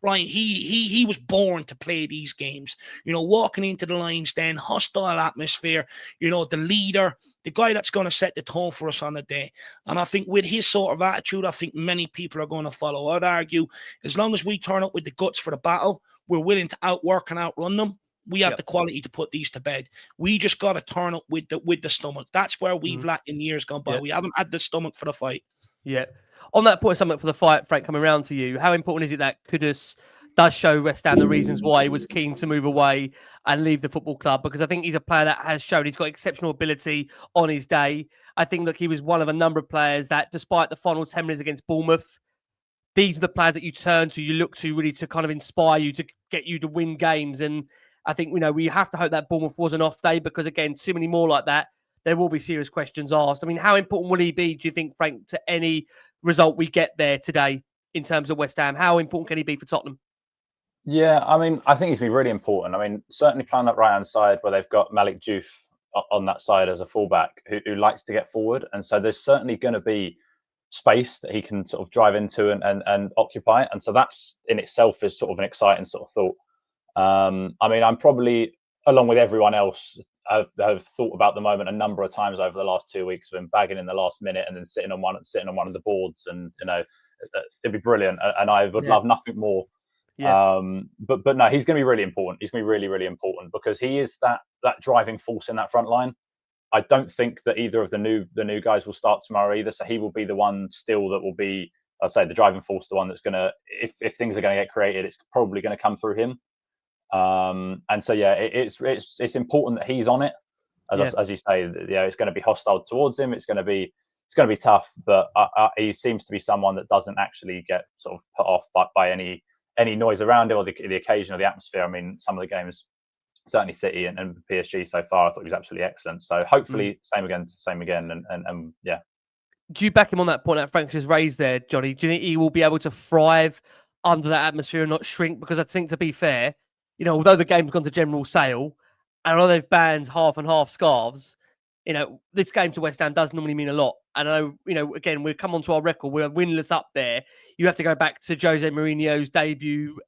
prime. He was born to play these games. Walking into the lines, then hostile atmosphere. The leader, the guy that's going to set the tone for us on the day. And I think with his sort of attitude, I think many people are going to follow. I'd argue, as long as we turn up with the guts for the battle, we're willing to outwork and outrun them. We have the quality to put these to bed. We just got to turn up with the stomach. That's where we've lacked in years gone by. We haven't had the stomach for the fight. Yeah. On that point, something for the fight, Frank, coming around to you, how important is it that Kudus does show West Ham the reasons why he was keen to move away and leave the football club? Because I think he's a player that has shown he's got exceptional ability on his day. I think that he was one of a number of players that, despite the final 10 minutes against Bournemouth, these are the players that you turn to, you look to really to kind of inspire you, to get you to win games. And I think, we have to hope that Bournemouth was an off day, because, again, too many more like that, there will be serious questions asked. I mean, how important will he be, do you think, Frank, to any result we get there today in terms of West Ham? How important can he be for Tottenham? Yeah, I mean, I think he's been really important. I mean, certainly playing that right-hand side where they've got Malik Diouf on that side as a fullback who likes to get forward. And so there's certainly going to be space that he can sort of drive into and occupy. And so that's in itself is sort of an exciting sort of thought. I mean, I'm probably, along with everyone else, have thought about the moment a number of times over the last 2 weeks of him bagging in the last minute and then sitting on one of the boards, and it'd be brilliant, and I would love nothing more. But no, he's going to be really important. He's going to be really, really important, because he is that driving force in that front line. I don't think that either of the new guys will start tomorrow either, so he will be the one still that will be, I'd say, the driving force, the one that's going to, if things are going to get created, it's probably going to come through him. And so it's important that he's on it, as you say. It's going to be hostile towards him. It's going to be tough, but he seems to be someone that doesn't actually get sort of put off by any noise around it or the occasion or the atmosphere. I mean, some of the games, certainly City and PSG so far, I thought he was absolutely excellent. So hopefully same again, and yeah. Do you back him on that point that Frank just raised there, Johnny? Do you think he will be able to thrive under that atmosphere and not shrink? Because I think, to be fair, although the game's gone to general sale, and although they've banned half and half scarves, this game to West Ham does normally mean a lot. And I know, again, we'll come on to our record. We're winless up there. You have to go back to Jose Mourinho's debut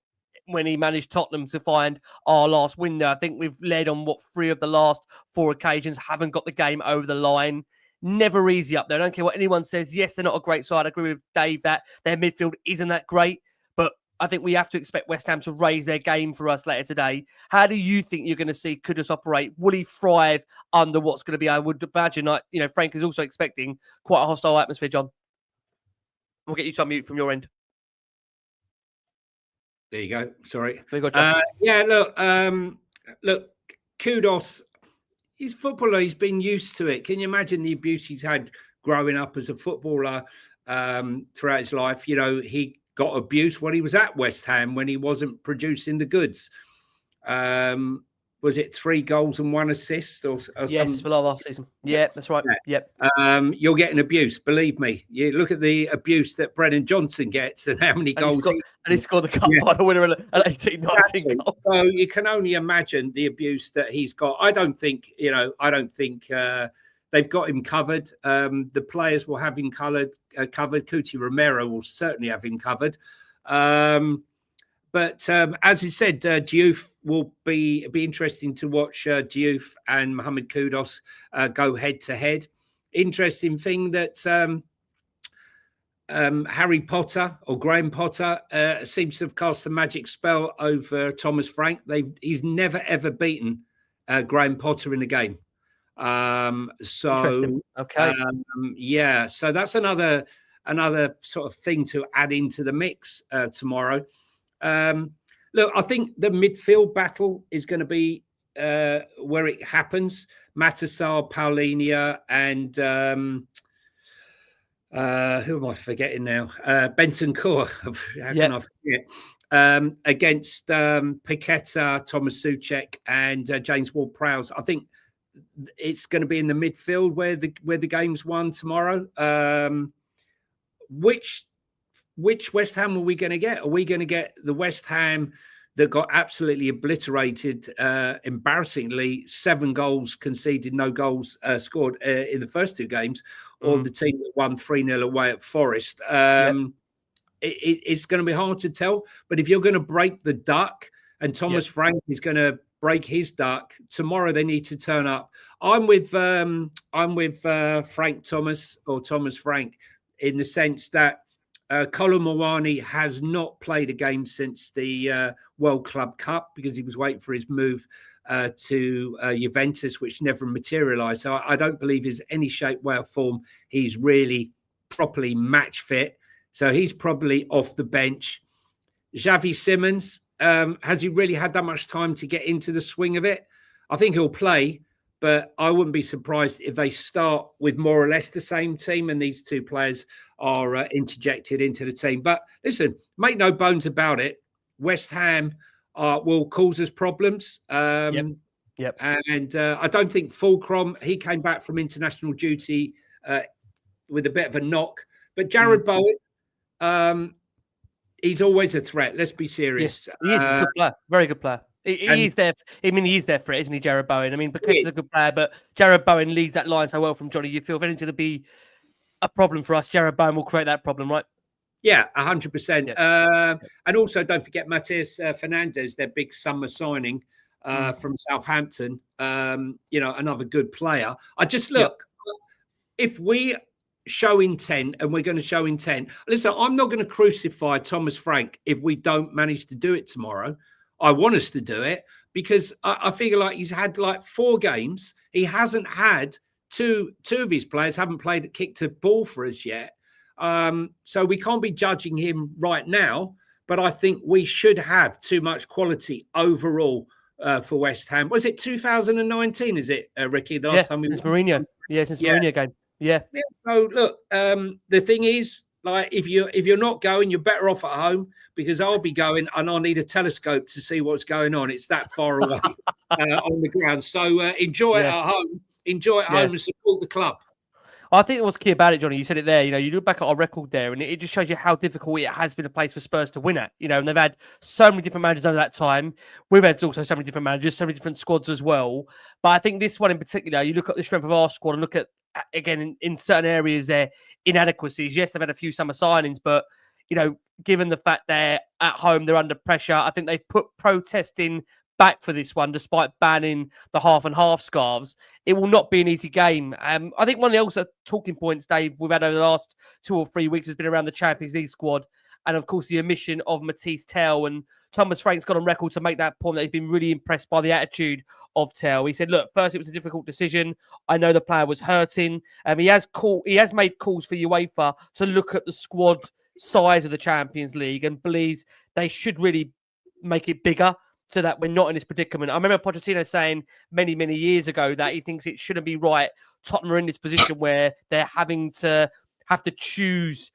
when he managed Tottenham to find our last win there. I think we've led on 3 of the last 4 occasions, haven't got the game over the line. Never easy up there. I don't care what anyone says. Yes, they're not a great side. I agree with Dave that their midfield isn't that great. But I think we have to expect West Ham to raise their game for us later today. How do you think you're going to see Kudus operate? Will he thrive under what's going to be, I would imagine, Frank is also expecting quite a hostile atmosphere, John. We'll get you to unmute from your end. There you go. Sorry. There you go, John. Look, Kudus, he's a footballer. He's been used to it. Can you imagine the abuse he's had growing up as a footballer throughout his life? He got abuse when he was at West Ham when he wasn't producing the goods. Was it 3 goals and 1 assist or yes, for last season? Yeah, that's right. Yeah. Yep. You're getting abuse, believe me. You look at the abuse that Brennan Johnson gets and how many goals he scored the cup final winner at 18, 19 exactly. goals. So you can only imagine the abuse that he's got. I don't think they've got him covered. The players will have him covered. Cuti Romero will certainly have him covered. But as you said, Diouf will be interesting to watch Diouf and Mohamed Kudus go head to head. Interesting thing that Harry Potter or Graham Potter seems to have cast a magic spell over Thomas Frank. He's never ever beaten Graham Potter in a game. So okay, yeah. So that's another sort of thing to add into the mix tomorrow. Look, I think the midfield battle is going to be where it happens. Matasar, Paulinia, and who am I forgetting now? Bentancur. How can I forget? Against Paqueta, Thomas Souček, and James Ward-Prowse. I think it's going to be in the midfield where the game's won tomorrow. Which West Ham are we going to get? Are we going to get the West Ham that got absolutely obliterated, embarrassingly, 7 goals conceded, no goals scored in the first 2 games, or the team that won 3-0 away at Forest? It's going to be hard to tell. But if you're going to break the duck, and Thomas Frank is going to break his duck tomorrow, they need to turn up. I'm with Frank Thomas or Thomas Frank in the sense that Kolo Muani has not played a game since the World Club Cup because he was waiting for his move to Juventus, which never materialised. So I don't believe in any shape, way, or form he's really properly match fit. So he's probably off the bench. Xavi Simons, has he really had that much time to get into the swing of it? I think he'll play, but I wouldn't be surprised if they start with more or less the same team and these 2 players are interjected into the team. But listen, make no bones about it. West Ham will cause us problems. And I don't think Fulcrum, he came back from international duty with a bit of a knock. But Jared Bowen, he's always a threat. Let's be serious. Yes, he is a good player. Very good player. He is there. I mean, he is there for it, isn't he, Jared Bowen? I mean, because he's a good player, but Jared Bowen leads that line so well from Johnny. You feel if anything's going to be a problem for us, Jared Bowen will create that problem, right? Yeah, 100%. And also, don't forget Matheus Fernandes, their big summer signing from Southampton. Another good player. I just look, if we show intent, and we're going to show intent. Listen, I'm not going to crucify Thomas Frank if we don't manage to do it tomorrow. I want us to do it because I feel like he's had like 4 games. He hasn't had two of his players haven't kicked a ball for us yet. So we can't be judging him right now, but I think we should have too much quality overall for West Ham. Was it 2019? Is it, Ricky? The last time we Mourinho. Yeah, since Mourinho game. Yeah. So look, the thing is, like, if you're not going, you're better off at home because I'll be going and I'll need a telescope to see what's going on. It's that far away on the ground. So enjoy it at home. Enjoy it at home and support the club. I think what's key about it, Johnny, you said it there, you look back at our record there and it just shows you how difficult it has been a place for Spurs to win at, and they've had so many different managers over that time. We've had also so many different managers, so many different squads as well. But I think this one in particular, you look at the strength of our squad and look at, again, in certain areas there, inadequacies. Yes, they've had a few summer signings, but, given the fact they're at home, they're under pressure, I think they've put protesting back for this one, despite banning the half and half scarves. It will not be an easy game. I think one of the also talking points, Dave, we've had over the last 2 or 3 weeks has been around the Champions League squad, and of course the omission of Matisse Tell. And Thomas Frank's got on record to make that point that he's been really impressed by the attitude of Tell. He said, "Look, first it was a difficult decision. I know the player was hurting. He has made calls for UEFA to look at the squad size of the Champions League and believes they should really make it bigger, so that we're not in this predicament." I remember Pochettino saying many, many years ago that he thinks it shouldn't be right. Tottenham are in this position where they're have to choose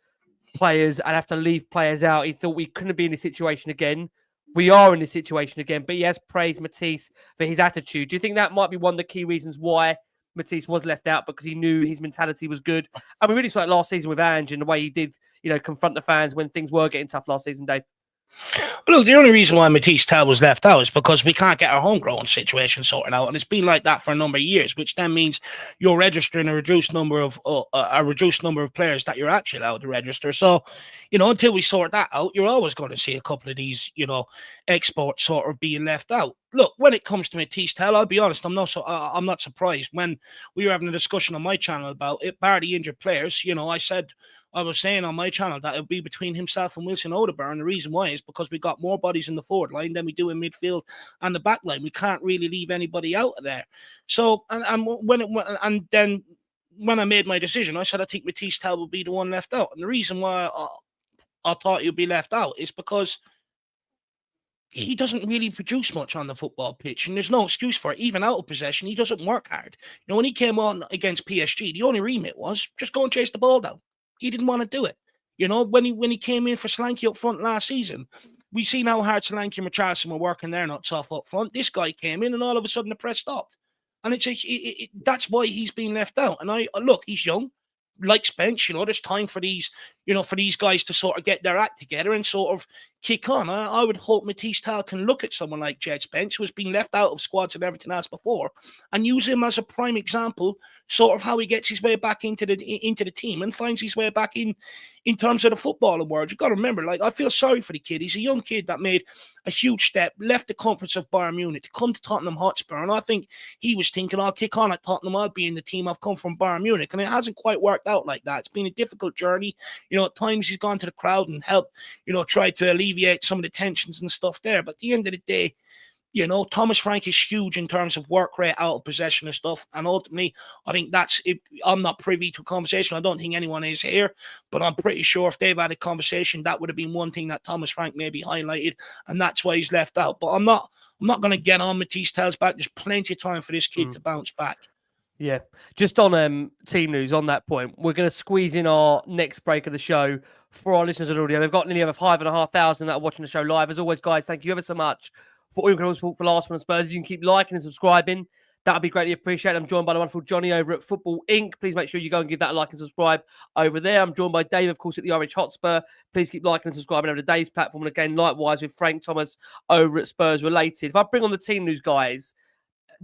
players and have to leave players out. He thought we couldn't be in this situation again. We are in this situation again, but he has praised Matisse for his attitude. Do you think that might be one of the key reasons why Matisse was left out, because he knew his mentality was good? And we really saw it last season with Ange and the way he did, confront the fans when things were getting tough last season, Dave. Look, the only reason why Matisse Tell was left out is because we can't get our homegrown situation sorted out, and it's been like that for a number of years, which then means you're registering a reduced number of players that you're actually allowed to register. So, until we sort that out, you're always going to see a couple of these, exports sort of being left out. Look, when it comes to Matisse Tell, I'll be honest, I'm not surprised. When we were having a discussion on my channel about it, bar the injured players, I was saying on my channel that it would be between himself and Wilson Odegaard, and the reason why is because we got more bodies in the forward line than we do in midfield and the back line. We can't really leave anybody out of there. So, and then when I made my decision, I said I think Matisse Tell would be the one left out, and the reason why I thought he'd be left out is because he doesn't really produce much on the football pitch, and there's no excuse for it. Even out of possession, he doesn't work hard. When he came on against PSG, the only remit was just go and chase the ball down. He didn't want to do it. When he came in for Solanke up front last season, we seen how hard Solanke and Richarlison were working there, not tough up front. This guy came in and all of a sudden the press stopped. And that's why he's been left out. And look, he's young, like Spence, there's time for these, for these guys to sort of get their act together and sort of kick on. I would hope Matisse Tell can look at someone like Jed Spence, who has been left out of squads and everything else before, and use him as a prime example, sort of how he gets his way back into the team and finds his way back in terms of the footballing world. You've got to remember, I feel sorry for the kid. He's a young kid that made a huge step, left the comforts of Bayern Munich to come to Tottenham Hotspur, and I think he was thinking, I'll kick on at Tottenham, I'll be in the team, I've come from Bayern Munich, and it hasn't quite worked out like that. It's been a difficult journey. At times he's gone to the crowd and helped, try to alleviate some of the tensions and stuff there, but at the end of the day, Thomas Frank is huge in terms of work rate, out of possession and stuff. And ultimately, I think that's it. I'm not privy to a conversation. I don't think anyone is here, but I'm pretty sure if they've had a conversation, that would have been one thing that Thomas Frank maybe highlighted, and that's why he's left out. But I'm not going to get on Matisse Tell's back. There's plenty of time for this kid to bounce back. Yeah. Just on team news on that point, we're going to squeeze in our next break of the show for our listeners on audio. We've got nearly over 5,500 that are watching the show live. As always, guys, thank you ever so much for all your incredible support for Last Word on Spurs. If you can keep liking and subscribing, that would be greatly appreciated. I'm joined by the wonderful Johnny over at Football Inc. Please make sure you go and give that a like and subscribe over there. I'm joined by Dave, of course, at the Orange Hotspur. Please keep liking and subscribing over to Dave's platform. And again, likewise with Frank Thomas over at Spurs Related. If I bring on the team news, guys,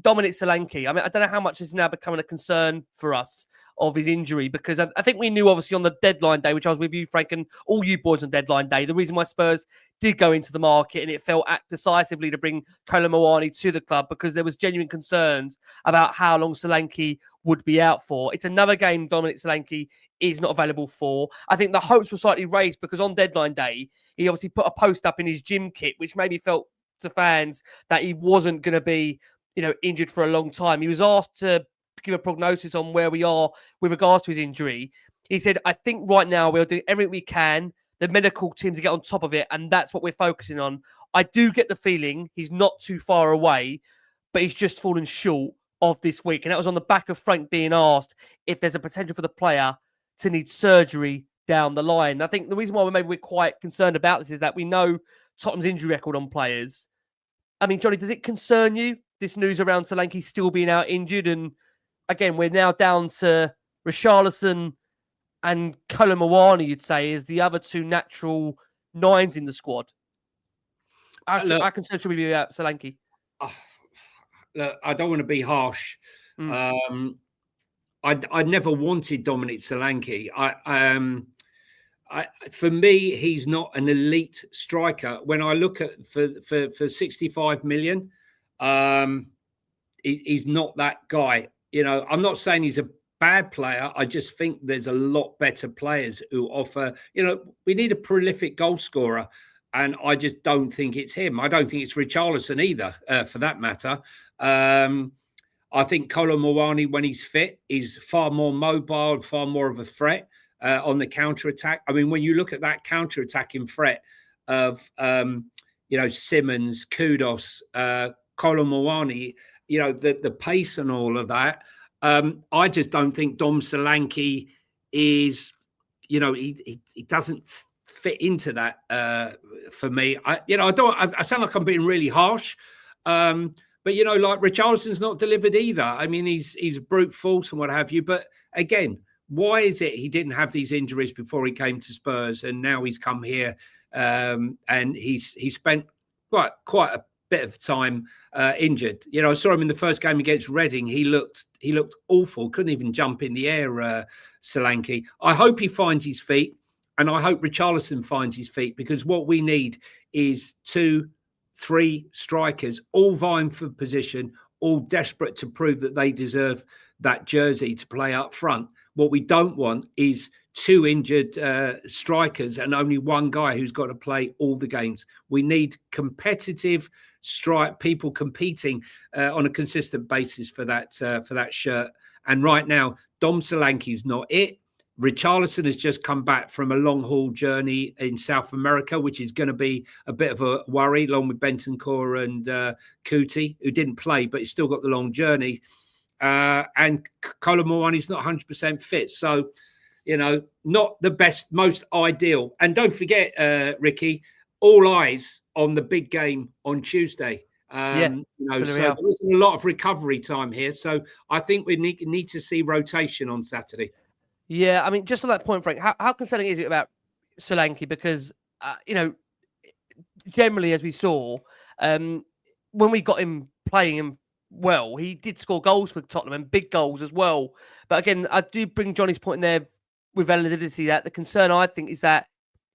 Dominic Solanke. I don't know how much is now becoming a concern for us of his injury, because I think we knew, obviously, on the deadline day, which I was with you, Frank, and all you boys on deadline day, the reason why Spurs did go into the market and it felt act decisively to bring Muani to the club, because there was genuine concerns about how long Solanke would be out for. It's another game Dominic Solanke is not available for. I think the hopes were slightly raised because on deadline day, he obviously put a post up in his gym kit, which maybe felt to fans that he wasn't going to be injured for a long time. He was asked to give a prognosis on where we are with regards to his injury. He said, I think right now we'll do everything we can, the medical team, to get on top of it, and that's what we're focusing on. I do get the feeling he's not too far away, but he's just fallen short of this week. And that was on the back of Frank being asked if there's a potential for the player to need surgery down the line. I think the reason why we're quite concerned about this is that we know Tottenham's injury record on players. I mean, Johnny, does it concern you, this news around Solanke still being out injured? And again, we're now down to Richarlison and Muani, you'd say, is the other two natural nines in the squad. How concerned should we be about Solanke? Look, I don't want to be harsh. I never wanted Dominic Solanke. For me, he's not an elite striker. When I look at for 65 million, he's not that guy. I'm not saying he's a bad player. I just think there's a lot better players who offer. We need a prolific goal scorer, and I just don't think it's him. I don't think it's Richarlison either, for that matter. I think Muani, when he's fit, is far more mobile, far more of a threat on the counter-attack. I mean, when you look at that counter-attacking threat of, Simmons, Kudus, Muani, the pace and all of that, I just don't think Dom Solanke is he doesn't fit into that for me. I sound like I'm being really harsh. But like Richarlison's not delivered either. I mean, he's brute force and what have you. But again, why is it he didn't have these injuries before he came to Spurs, and now he's come here and he's spent quite a bit of time injured? I saw him in the first game against Reading. He looked awful. Couldn't even jump in the air. Solanke. I hope he finds his feet, and I hope Richarlison finds his feet, because what we need is 2-3 strikers, all vying for position, all desperate to prove that they deserve that jersey to play up front. What we don't want is 2 injured strikers and only one guy who's got to play all the games. We need competitive people competing on a consistent basis for that shirt. And right now, Dom Solanke is not it. Richarlison has just come back from a long-haul journey in South America, which is going to be a bit of a worry, along with Bentancur and Kuti, who didn't play, but he's still got the long journey. And Muani's not 100% fit. So, not the best, most ideal. And don't forget, Ricky, all eyes on the big game on Tuesday. So there wasn't a lot of recovery time here. So I think we need to see rotation on Saturday. Yeah, I mean, just on that point, Frank, how concerning is it about Solanke? Because, generally, as we saw, when we got him playing him well, he did score goals for Tottenham, and big goals as well. But again, I do bring Johnny's point in there with validity, that the concern, I think, is that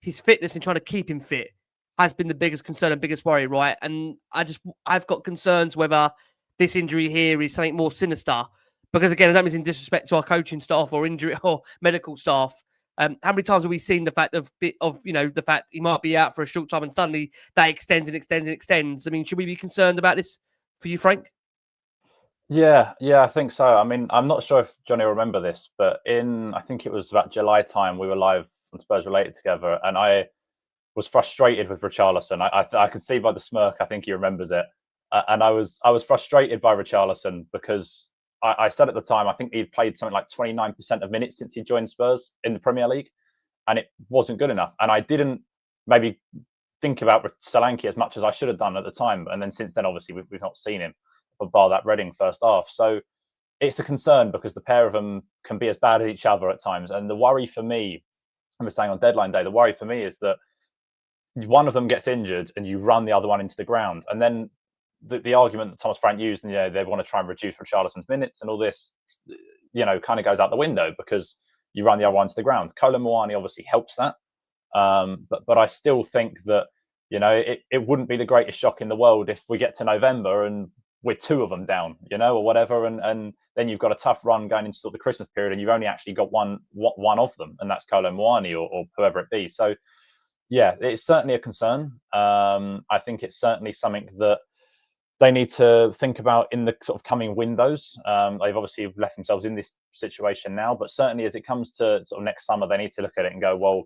his fitness and trying to keep him fit has been the biggest concern and biggest worry, right? And I've got concerns whether this injury here is something more sinister. Because again, I don't mean in disrespect to our coaching staff or injury or medical staff. How many times have we seen the fact of the fact he might be out for a short time and suddenly that extends and extends and extends? I mean, should we be concerned about this for you, Frank? Yeah, I think so. I mean, I'm not sure if Johnny will remember this, but I think it was about July time, we were live on Spurs Related together, and I was frustrated with Richarlison. I could see by the smirk, I think he remembers it, and I was frustrated by Richarlison because I said at the time, I think he'd played something like 29% of minutes since he joined Spurs in the Premier League, and it wasn't good enough. And I didn't maybe think about Solanke as much as I should have done at the time. And then since then, obviously, we've not seen him, bar that Reading first half. So it's a concern because the pair of them can be as bad as each other at times. And the worry for me, I was saying on deadline day, the worry for me is that one of them gets injured and you run the other one into the ground. And then the argument that Thomas Frank used, and they want to try and reduce Richarlison's minutes and all this, kind of goes out the window because you run the other one to the ground. Muani obviously helps that, but I still think that it wouldn't be the greatest shock in the world if we get to November and we're 2 of them down, or whatever, and then you've got a tough run going into the Christmas period, and you've only actually got one of them, and that's Muani or whoever it be. So yeah, it's certainly a concern. I think it's certainly something that they need to think about in the sort of coming windows. They've obviously left themselves in this situation now, but certainly as it comes to sort of next summer, they need to look at it and go, well,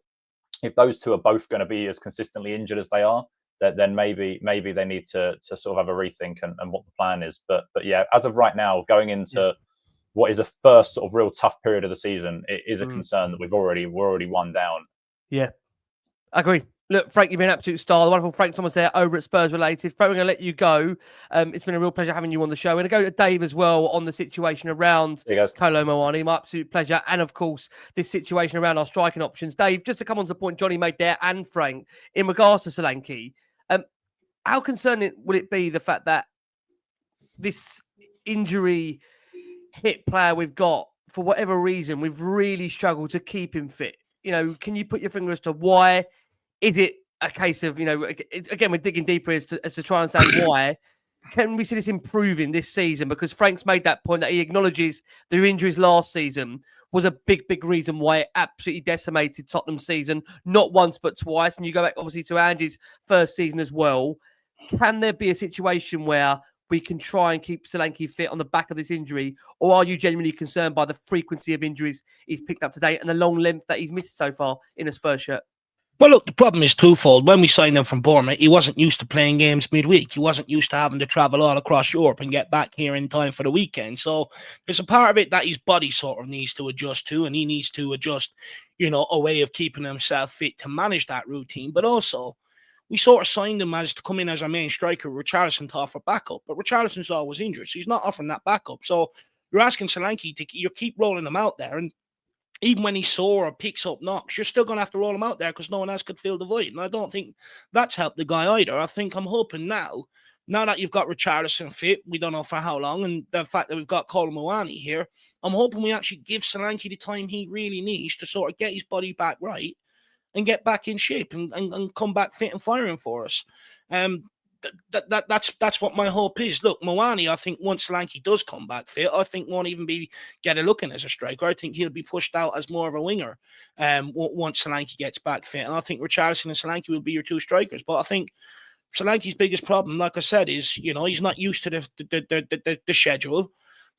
if those 2 are both going to be as consistently injured as they are, then maybe they need to sort of have a rethink and what the plan is. But yeah, as of right now, going into what is a first sort of real tough period of the season, it is a concern that we're already 1 down. Yeah, I agree. Look, Frank, you've been an absolute star. The wonderful Frank Thomas there over at Spurs Related. Frank, we're going to let you go. It's been a real pleasure having you on the show. We're going to go to Dave as well on the situation around Muani. My absolute pleasure. And, of course, this situation around our striking options. Dave, just to come on to the point Johnny made there and Frank, in regards to Solanke, how concerning will it be the fact that this injury hit player we've got, for whatever reason, we've really struggled to keep him fit? Can you put your finger as to why? Is it a case of, again, we're digging deeper as to try and understand why. Can we see this improving this season? Because Frank's made that point that he acknowledges the injuries last season was a big, big reason why it absolutely decimated Tottenham's season, not once but twice. And you go back, obviously, to Andy's first season as well. Can there be a situation where we can try and keep Solanke fit on the back of this injury? Or are you genuinely concerned by the frequency of injuries he's picked up to date and the long length that he's missed so far in a Spurs shirt? Well, look, the problem is twofold. When we signed him from Bournemouth, he wasn't used to playing games midweek. He wasn't used to having to travel all across Europe and get back here in time for the weekend. So there's a part of it that his body sort of needs to adjust to, and he needs to adjust, a way of keeping himself fit to manage that routine. But also, we sort of signed him to come in as our main striker. Richarlison to offer backup, but Richarlison's always injured, so he's not offering that backup. So you're asking Solanke you keep rolling him out there, and even when he's sore or picks up knocks, you're still going to have to roll him out there because no one else could fill the void. And I don't think that's helped the guy either. I'm hoping now that you've got Richarlison fit, we don't know for how long, and the fact that we've got Colin Muani here, I'm hoping we actually give Solanke the time he really needs to sort of get his body back right and get back in shape and come back fit and firing for us. That's what my hope is. Look, Muani, I think once Solanke does come back fit, I think won't even be getting looking as a striker. I think he'll be pushed out as more of a winger once Solanke gets back fit. And I think Richarlison and Solanke will be your two strikers. But I think Solanke's biggest problem, like I said, is, he's not used to the schedule.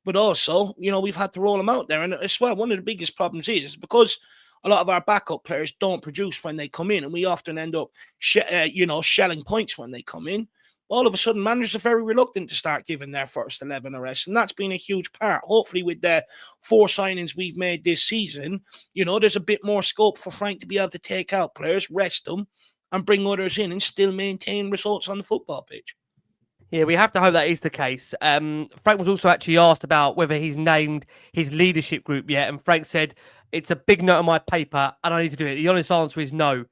But also, we've had to roll him out there. And as well, one of the biggest problems is because a lot of our backup players don't produce when they come in, and we often end up, shelling points when they come in. All of a sudden, managers are very reluctant to start giving their first 11 a rest, and that's been a huge part. Hopefully, with the 4 signings we've made this season, there's a bit more scope for Frank to be able to take out players, rest them, and bring others in and still maintain results on the football pitch. Yeah, we have to hope that is the case. Frank was also actually asked about whether he's named his leadership group yet, and Frank said, it's a big note on my paper, and I need to do it. The honest answer is no.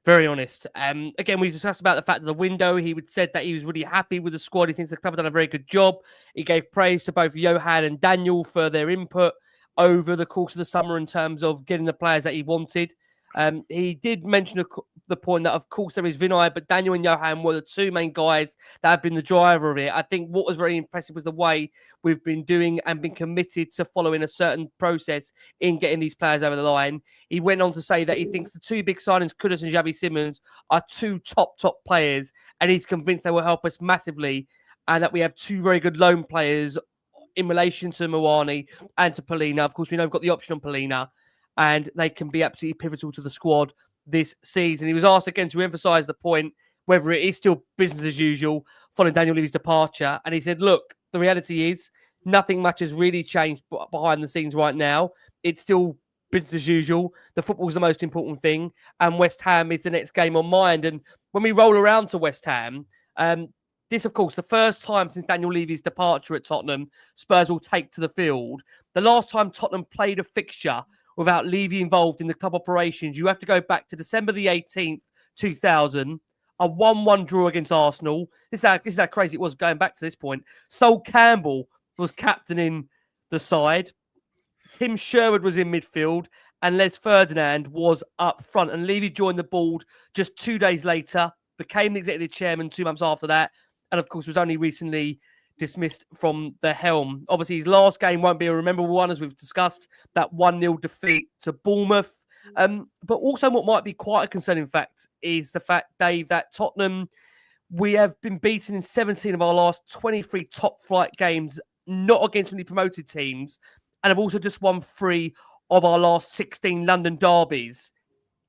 Very honest. Again, we discussed about the fact of the window. He said that he was really happy with the squad. He thinks the club have done a very good job. He gave praise to both Johan and Daniel for their input over the course of the summer in terms of getting the players that he wanted. He did mention the point that, of course, there is Vinay, but Daniel and Johan were the 2 main guys that have been the driver of it. I think what was very impressive was the way we've been doing and been committed to following a certain process in getting these players over the line. He went on to say that he thinks the 2 big signings, Kudus and Xavi Simons, are 2 top players, and he's convinced they will help us massively, and that we have 2 very good loan players in relation to Muani and to Polina. Of course, we know we've got the option on Polina, and they can be absolutely pivotal to the squad this season. He was asked again to emphasise the point whether it is still business as usual following Daniel Levy's departure. And he said, look, the reality is nothing much has really changed behind the scenes right now. It's still business as usual. The football is the most important thing, and West Ham is the next game on mind. And when we roll around to West Ham, this, of course, the first time since Daniel Levy's departure at Tottenham, Spurs will take to the field. The last time Tottenham played a fixture without Levy involved in the club operations, you have to go back to December the 18th, 2000, a 1-1 draw against Arsenal. This is how crazy it was going back to this point. Sol Campbell was captaining the side. Tim Sherwood was in midfield, and Les Ferdinand was up front. And Levy joined the board just 2 days later, became the executive chairman 2 months after that, and of course was only recently dismissed from the helm. Obviously, his last game won't be a rememberable one, as we've discussed, that 1-0 defeat to Bournemouth. But also what might be quite a concerning fact is the fact, Dave, that Tottenham, we have been beaten in 17 of our last 23 top-flight games, not against any promoted teams, and have also just won 3 of our last 16 London derbies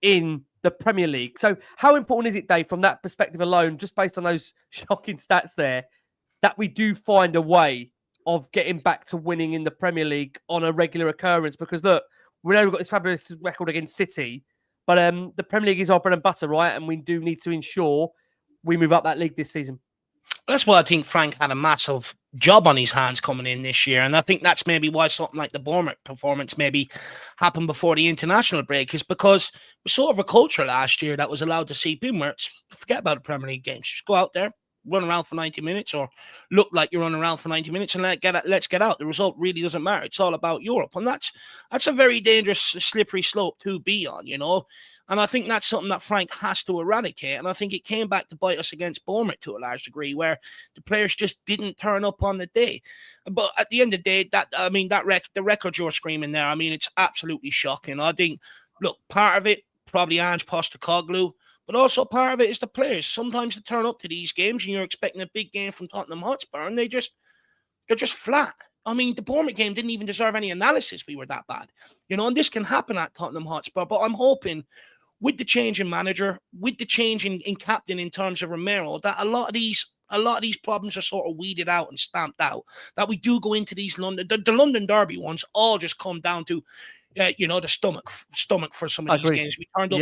in the Premier League. So how important is it, Dave, from that perspective alone, just based on those shocking stats there, that we do find a way of getting back to winning in the Premier League on a regular occurrence? Because, look, we know we've got this fabulous record against City, but the Premier League is our bread and butter, right? And we do need to ensure we move up that league this season. That's why I think Frank had a massive job on his hands coming in this year. And I think that's maybe why something like the Bournemouth performance maybe happened before the international break, is because we sort of a culture last year that was allowed to seep in where it's forget about the Premier League games. Just go out there, run around for 90 minutes or look like you're running around for 90 minutes and let's get out. The result really doesn't matter. It's all about Europe. And that's a very dangerous, slippery slope to be on, And I think that's something that Frank has to eradicate. And I think it came back to bite us against Bournemouth to a large degree, where the players just didn't turn up on the day. But at the end of the day, the record you're screaming there, it's absolutely shocking. I think, look, part of it, probably Ange Postecoglou, but also part of it is the players. Sometimes they turn up to these games and you're expecting a big game from Tottenham Hotspur, and they're just flat. The Bournemouth game didn't even deserve any analysis. We were that bad, and this can happen at Tottenham Hotspur. But I'm hoping with the change in manager, with the change in captain in terms of Romero, that a lot of these problems are sort of weeded out and stamped out, that we do go into these the London derby ones all just come down to the stomach for some of these games. We turned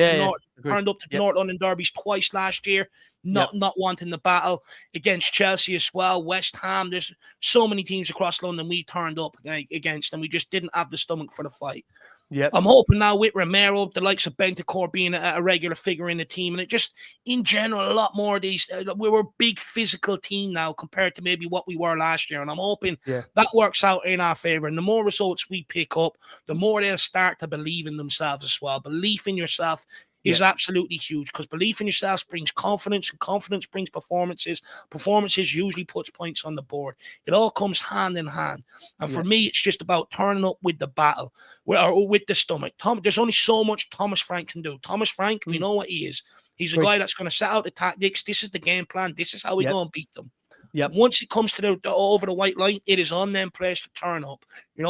up to North London derbies twice last year, not wanting the battle against Chelsea as well, West Ham. There's so many teams across London we turned up against, and we just didn't have the stomach for the fight. Yep. I'm hoping now with Romero, the likes of Bentancur being a regular figure in the team, and it just, in general, a lot more of these, we were a big physical team now compared to maybe what we were last year, and I'm hoping that works out in our favour, and the more results we pick up, the more they'll start to believe in themselves as well. Belief in yourself is absolutely huge, because belief in yourself brings confidence, and confidence brings performances. Performances usually puts points on the board. It all comes hand in hand. And for me, it's just about turning up with the battle, or with the stomach. There's only so much Thomas Frank can do. Thomas Frank, we know what he is. He's a guy that's going to set out the tactics. This is the game plan. This is how we go and beat them. Yep. Once it comes to the over the white line, it is on them players to turn up.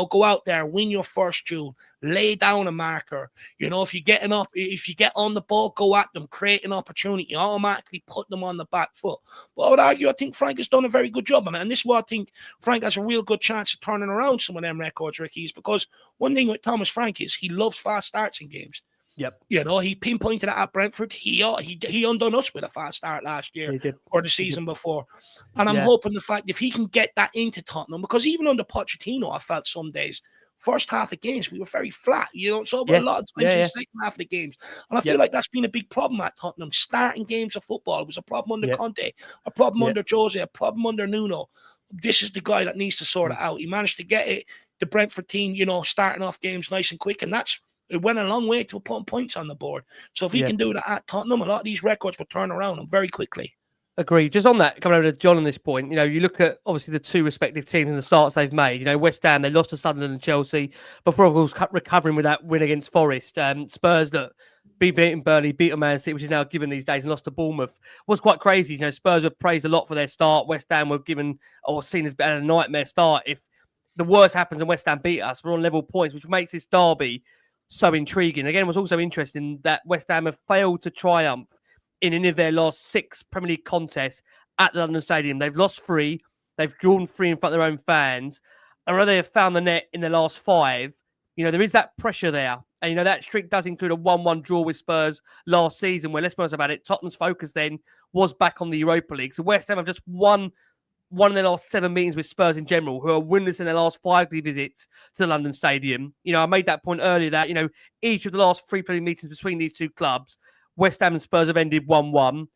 Go out there, win your first duel, lay down a marker. If you get on the ball, go at them, create an opportunity, automatically put them on the back foot. But I would argue, I think Frank has done a very good job on it. And this is why I think Frank has a real good chance of turning around some of them records, Ricky, is because one thing with Thomas Frank is he loves fast starts in games. Yep. He pinpointed it at Brentford. He undone us with a fast start last year or the season before. And I'm hoping the fact if he can get that into Tottenham, because even under Pochettino, I felt some days, first half of games, we were very flat. So a lot of times in the second half of the games. And I feel like that's been a big problem at Tottenham. Starting games of football, it was a problem under Conte, a problem under Jose, a problem under Nuno. This is the guy that needs to sort it out. He managed to get it, the Brentford team, starting off games nice and quick. And it went a long way to putting points on the board. So if he can do that at Tottenham, a lot of these records will turn around and very quickly. Agree. Just on that, coming over to John on this point, you look at obviously the two respective teams and the starts they've made. West Ham, they lost to Sunderland and Chelsea, before of course recovering with that win against Forest. Spurs that beaten Burnley, beat Man City, which is now given these days, and lost to Bournemouth. Was quite crazy. Spurs were praised a lot for their start. West Ham were given or seen as a nightmare start. If the worst happens and West Ham beat us, we're on level points, which makes this derby so intriguing. Again, it was also interesting that West Ham have failed to triumph in any of their last 6 Premier League contests at the London Stadium. They've lost 3, they've drawn 3 in front of their own fans, and although they have found the net in the last 5, there is that pressure there. And that streak does include a 1-1 draw with Spurs last season, where, let's be honest about it, Tottenham's focus then was back on the Europa League. So West Ham have just won one of their last 7 meetings with Spurs in general, who are winless in their last 5 visits to the London Stadium. I made that point earlier that, each of the last 3 Premier League meetings between these two clubs, West Ham and Spurs have ended 1-1.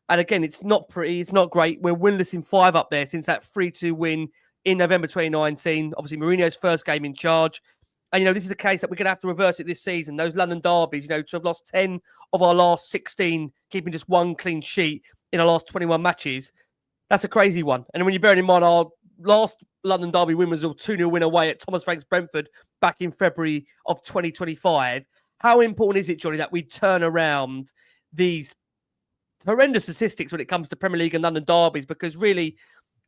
And again, it's not pretty, it's not great. We're winless in 5 up there since that 3-2 win in November 2019. Obviously, Mourinho's first game in charge. And, this is the case that we're going to have to reverse it this season. Those London derbies, to have lost 10 of our last 16, keeping just 1 clean sheet in our last 21 matches, that's a crazy one. And when you bear in mind our last London derby win was a 2-0 win away at Thomas Frank's Brentford back in February of 2025, how important is it, Johnny, that we turn around these horrendous statistics when it comes to Premier League and London derbies? Because really,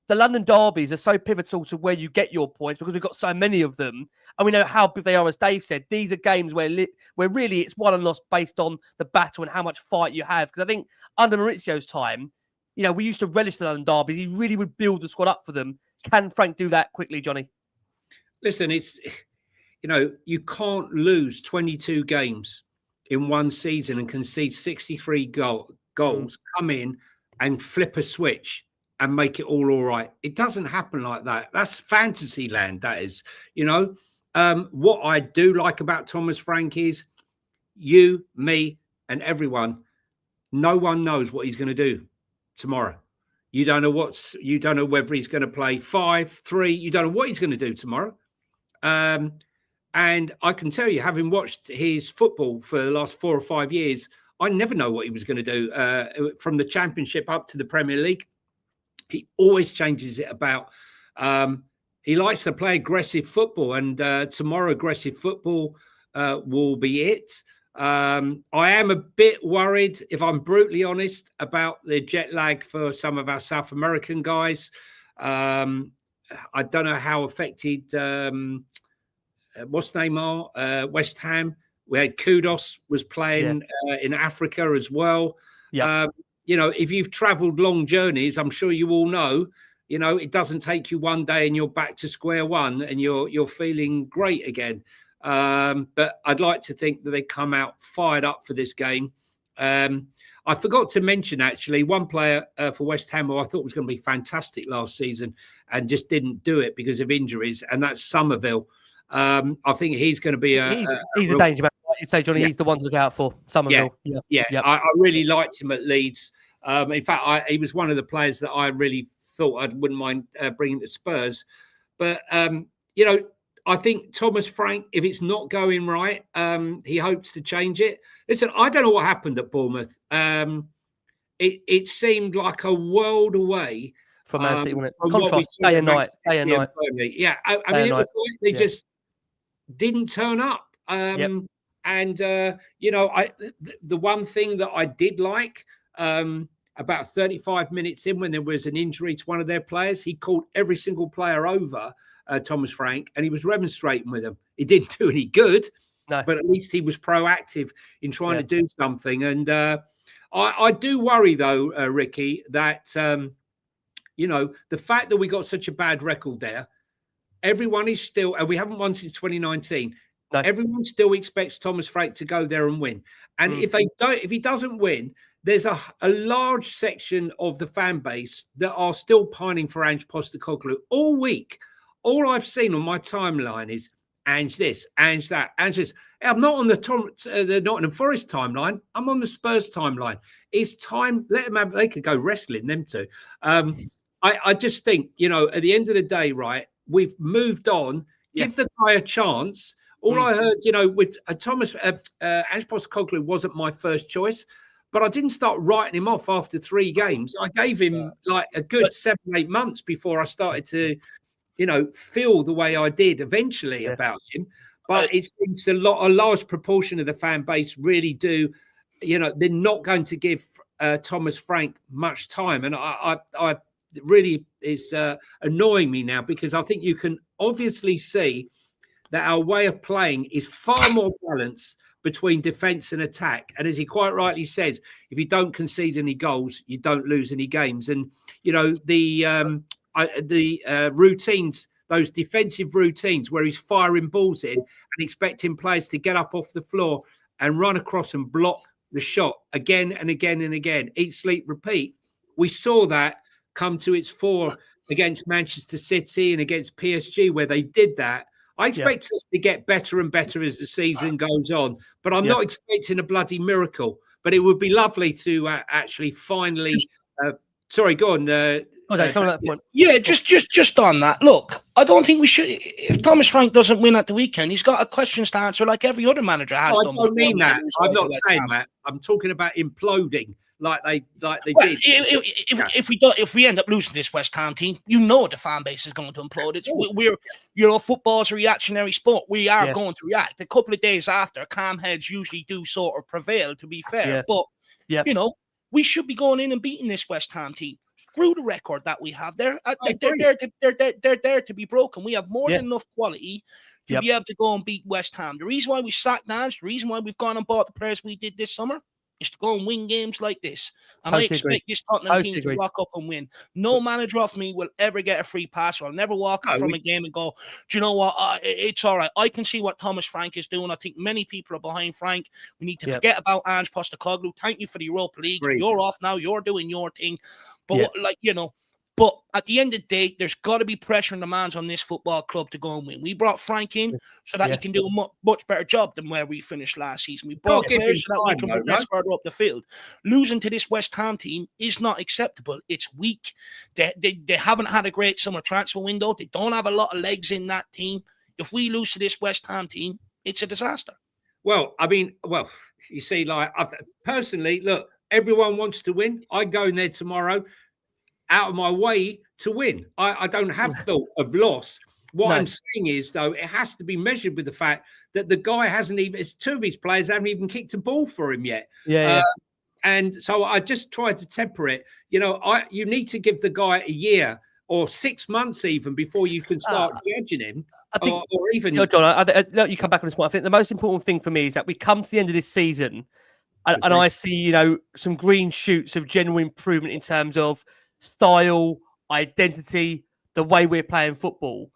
the London derbies are so pivotal to where you get your points, because we've got so many of them. And we know how big they are, as Dave said. These are games where really it's won and lost based on the battle and how much fight you have. Because I think under Maurizio's time, we used to relish the London derbies. He really would build the squad up for them. Can Frank do that quickly, Johnny? Listen, it's, you can't lose 22 games in one season and concede 63 goals, come in and flip a switch and make it all right. It doesn't happen like that. That's fantasy land, that is. What I do like about Thomas Frank is you, me, and everyone, no one knows what he's going to do tomorrow. You don't know whether he's going to play 5-3. You don't know what he's going to do tomorrow. And I can tell you, having watched his football for the last 4 or 5 years, I never know what he was going to do from the Championship up to the Premier League. He always changes it about. He likes to play aggressive football, and tomorrow aggressive football will be it. I am a bit worried, if I'm brutally honest, about the jet lag for some of our South American guys. I don't know how affected, what's Neymar, West Ham. We had Kudus was playing in Africa as well. Yeah. If you've traveled long journeys, I'm sure you all know, it doesn't take you one day and you're back to square one and you're feeling great again. But I'd like to think that they come out fired up for this game. I forgot to mention, actually, one player for West Ham who I thought was going to be fantastic last season and just didn't do it because of injuries, and that's Somerville. I think he's going to be he's a danger man. You'd say, Johnny, he's the one to look out for. Somerville. Yeah. I really liked him at Leeds. In fact, he was one of the players that I really thought I wouldn't mind bringing to Spurs. But, I think Thomas Frank, if it's not going right, he hopes to change it. Listen, I don't know what happened at Bournemouth. It seemed like a world away from Man City. Contrast, day and night. Yeah, I mean, it was like they just didn't turn up. And the one thing that I did like, about 35 minutes in, when there was an injury to one of their players, he called every single player over, Thomas Frank, and he was remonstrating with them. It didn't do any good, but at least he was proactive in trying to do something. And I do worry, though, Ricky, that, the fact that we got such a bad record there, everyone is still, and we haven't won since 2019, everyone still expects Thomas Frank to go there and win. And if he doesn't win, there's a large section of the fan base that are still pining for Ange Postecoglou all week. All I've seen on my timeline is Ange this, Ange that, Ange this. I'm not on the Nottingham Forest timeline. I'm on the Spurs timeline. It's time. Let them have. They could go wrestling, them two. I just think, at the end of the day, right, we've moved on. Give the guy a chance. All I heard, with Ange Postecoglou wasn't my first choice. But I didn't start writing him off after 3 games. I gave him like a good 7-8 months before I started to, feel the way I did eventually about him. But it's a large proportion of the fan base really do, they're not going to give Thomas Frank much time. And I really is annoying me now, because I think you can obviously see that our way of playing is far more balanced between defence and attack. And as he quite rightly says, if you don't concede any goals, you don't lose any games. And, the routines, those defensive routines where he's firing balls in and expecting players to get up off the floor and run across and block the shot again and again and again, eat, sleep, repeat. We saw that come to its fore against Manchester City and against PSG, where they did that. I expect us to get better and better as the season goes on, but I'm not expecting a bloody miracle. But it would be lovely to actually finally. Sorry, go on. Just on that. Look, I don't think we should. If Thomas Frank doesn't win at the weekend, he's got a questions to answer like every other manager has done. I don't mean that. I'm not saying that. I'm talking about imploding. Like they did. If we end up losing this West Ham team, the fan base is going to implode. Football's a reactionary sport. We are going to react. A couple of days after, calm heads usually do sort of prevail, to be fair. But we should be going in and beating this West Ham team. Screw the record that we have. They're there to be broken. We have more than enough quality to be able to go and beat West Ham. The reason why we sacked Ange, the reason why we've gone and bought the players we did this summer, is to go and win games like this. And I expect this Tottenham team to rock up and win. No manager of me will ever get a free pass. I'll never walk up from a game and go, do you know what? It's all right. I can see what Thomas Frank is doing. I think many people are behind Frank. We need to forget about Ange Postecoglou. Thank you for the Europa League. Great. You're off now. You're doing your thing. But but at the end of the day, there's got to be pressure and demands on this football club to go and win. We brought Frank in so that he can do a much better job than where we finished last season. We brought players so that we can progress further up the field. Losing to this West Ham team is not acceptable. It's weak. They haven't had a great summer transfer window. They don't have a lot of legs in that team. If we lose to this West Ham team, it's a disaster. Well, you see, personally, look, everyone wants to win. I go in there tomorrow out of my way to win. I don't have thought of loss. What I'm saying is, though, it has to be measured with the fact that the guy hasn't even, 2 of his players haven't even kicked a ball for him yet. And so I just tried to temper it. You need to give the guy a year or 6 months even before you can start judging him. I think, or even... John, I you come back on this point. I think the most important thing for me is that we come to the end of this season and I see, some green shoots of genuine improvement in terms of style, identity, the way we're playing football.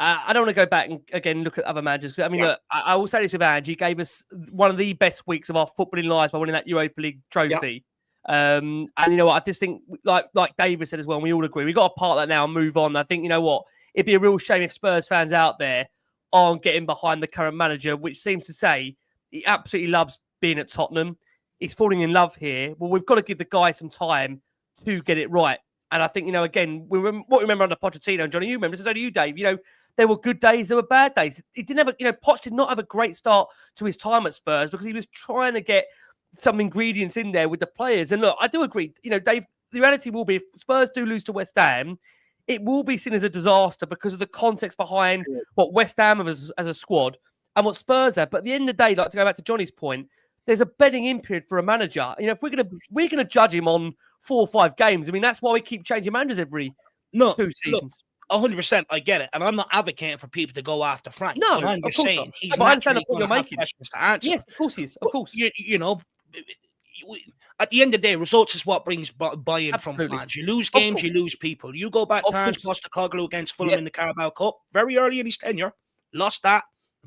I don't want to go back and again look at other managers. I mean, look, I will say this with Ange. He gave us one of the best weeks of our footballing lives by winning that Europa League trophy. And you know what? I just think, like David said as well, and we all agree, we've got to part that now and move on. I think, you know what? It'd be a real shame if Spurs fans out there aren't getting behind the current manager, which seems to say he absolutely loves being at Tottenham. He's falling in love here. Well, we've got to give the guy some time to get it right. And I think, you know, again, what we remember under Pochettino, and Johnny, you remember, so do you, Dave, you know, there were good days, there were bad days. He didn't have, Poch did not have a great start to his time at Spurs because he was trying to get some ingredients in there with the players. And look, I do agree, you know, Dave, the reality will be if Spurs do lose to West Ham, it will be seen as a disaster because of the context behind what West Ham have as a squad and what Spurs have. But at the end of the day, like to go back to Johnny's point, there's a bedding in period for a manager. You know, if we're gonna judge him on 4 or 5 games, I mean, that's why we keep changing managers every 2 seasons. 100%, I get it, and I'm not advocating for people to go after Frank. No, I'm just saying he's naturally going to have questions to answer. Yes, of course he is. Of course, you know. At the end of the day, results is what brings buy-in from fans. You lose games, you lose people. You go back to Ange Postecoglou against Fulham in the Carabao Cup very early in his tenure, lost that.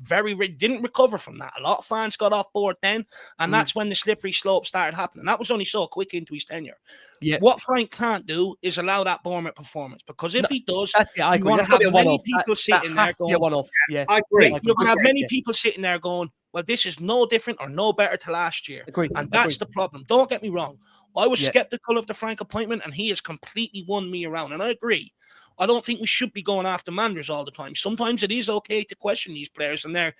Didn't recover from that. A lot of fans got off board then, and that's when the slippery slope started happening. That was only so quick into his tenure. Yeah. What Frank can't do is allow that Bournemouth performance, because if he does, you want to have many people sitting there going, I agree. You're going to have many people sitting there going, well, this is no different or no better to last year. And that's the problem. Don't get me wrong. I was skeptical of the Frank appointment, and he has completely won me around. And I agree. I don't think we should be going after managers all the time. Sometimes it is okay to question these players and their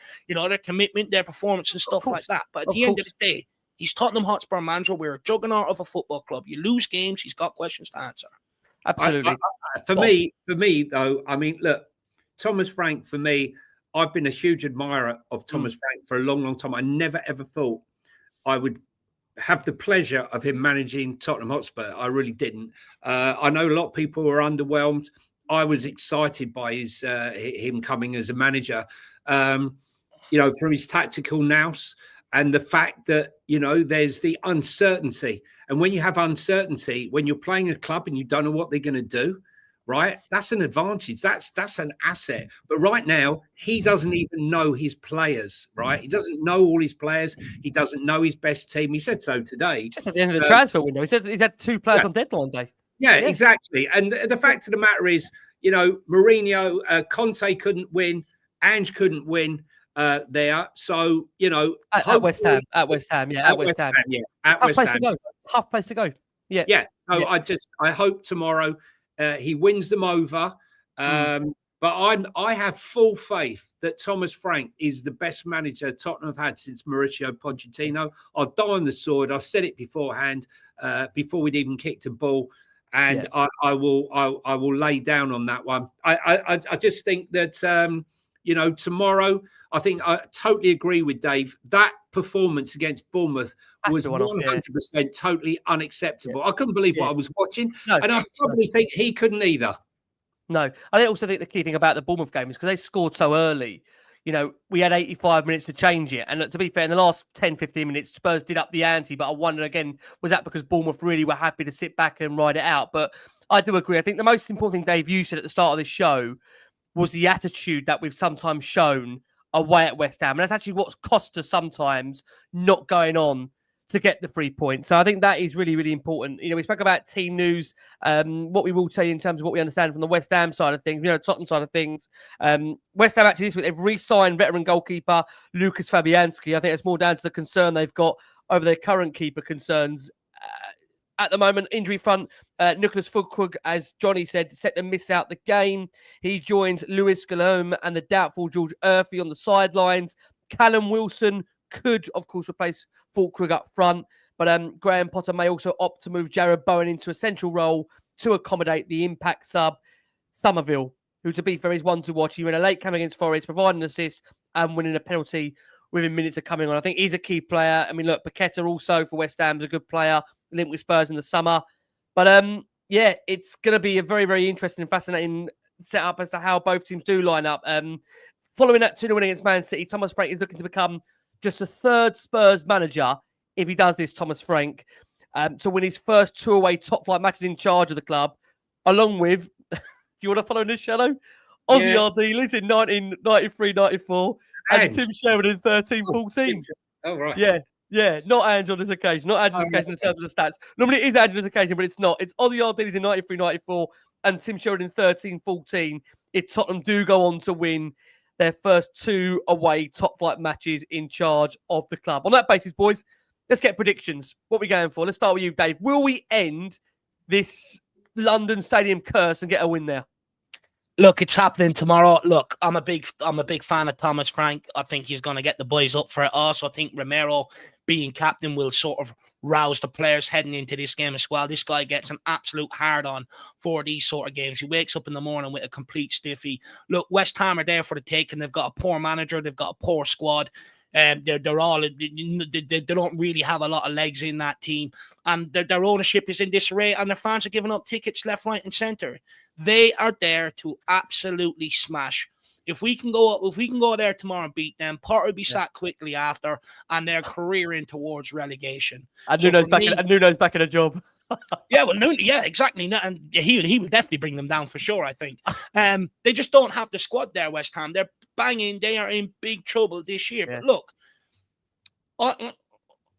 commitment, their performance and stuff like that. But at the end of the day, he's Tottenham Hotspur manager. We're a juggernaut of a football club. You lose games, he's got questions to answer. Absolutely. For me, though, I mean, look, Thomas Frank, for me, I've been a huge admirer of Thomas Frank for a long, long time. I never, ever thought I would have the pleasure of him managing Tottenham Hotspur. I really didn't. I know a lot of people were underwhelmed. I was excited by him coming as a manager, from his tactical nous and the fact that, there's the uncertainty. And when you have uncertainty, when you're playing a club and you don't know what they're going to do, right? That's an advantage. That's an asset. But right now, he doesn't even know his players, right? He doesn't know all his players. He doesn't know his best team. He said so today. Just at the end of the transfer window. He said he had 2 players on deadline day. Yeah, exactly. And the fact of the matter is, Mourinho, Conte couldn't win. Ange couldn't win there. So, At West Ham. At West Ham. At West Ham. Tough place to go. Yeah. Yeah. So I hope tomorrow he wins them over. But I have full faith that Thomas Frank is the best manager Tottenham have had since Mauricio Pochettino. I'll die on the sword. I said it beforehand, before we'd even kicked a ball. And I will lay down on that one. I just think that, tomorrow, I think I totally agree with Dave. That performance against Bournemouth was 100% totally unacceptable. Yeah. I couldn't believe what I was watching. And I probably think he couldn't either. No. I also think the key thing about the Bournemouth game is because they scored so early. We had 85 minutes to change it. And to be fair, in the last 10, 15 minutes, Spurs did up the ante. But I wonder, again, was that because Bournemouth really were happy to sit back and ride it out? But I do agree. I think the most important thing, Dave, you said at the start of this show was the attitude that we've sometimes shown away at West Ham. And that's actually what's cost us sometimes not going on to get the 3 points. So I think that is really, really important. We spoke about team news. What we will tell you in terms of what we understand from the West Ham side of things, Tottenham side of things. West Ham actually this week, they've re-signed veteran goalkeeper Lucas Fabianski. I think it's more down to the concern they've got over their current keeper concerns. At the moment, injury front, Nicholas Füllkrug, as Johnny said, set to miss out the game. He joins Luis Guillaume and the doubtful George Urphy on the sidelines. Callum Wilson could, of course, replace Füllkrug up front, but Graham Potter may also opt to move Jared Bowen into a central role to accommodate the impact sub Somerville, who, to be fair, is one to watch. He ran a late come against Forest, providing an assist and winning a penalty within minutes of coming on. I think he's a key player. I mean, look, Paqueta also for West Ham is a good player, linked with Spurs in the summer. But it's going to be a very, very interesting and fascinating setup as to how both teams do line up. Following that 2-0 win against Man City, Thomas Frank is looking to become just a 3rd Spurs manager, if he does this, Thomas Frank, to win his first 2 away top-flight matches in charge of the club, along with, do you want to follow in this, Shadow? Aussie Ardiles in 1993, 94, and Ange. Tim Sheridan 13-14. Oh, right. Yeah, not Ange on this occasion. Not Ange on this occasion in terms of the stats. Normally it is Ange on this occasion, but it's not. It's Aussie Ardiles in 93, 94, and Tim Sheridan 13-14. If Tottenham do go on to win their first 2 away top flight matches in charge of the club. On that basis, boys, let's get predictions. What are we going for? Let's start with you, Dave. Will we end this London Stadium curse and get a win there? Look, it's happening tomorrow. Look, I'm a big fan of Thomas Frank. I think he's going to get the boys up for it. Also, I think Romero being captain will sort of rouse the players heading into this game as well. This guy gets an absolute hard-on for these sort of games. He wakes up in the morning with a complete stiffy. Look, West Ham are there for the taking. They've got a poor manager. They've got a poor squad. They don't really have a lot of legs in that team, and their ownership is in disarray, and their fans are giving up tickets left, right, and centre. They are there to absolutely smash. If we can go there tomorrow and beat them, Potter will be sacked quickly after, and they're careering towards relegation. And Nuno's back in a job. Yeah, well, exactly. And he will definitely bring them down for sure, I think. They just don't have the squad there, West Ham. They're banging. They are in big trouble this year. Yeah. But look,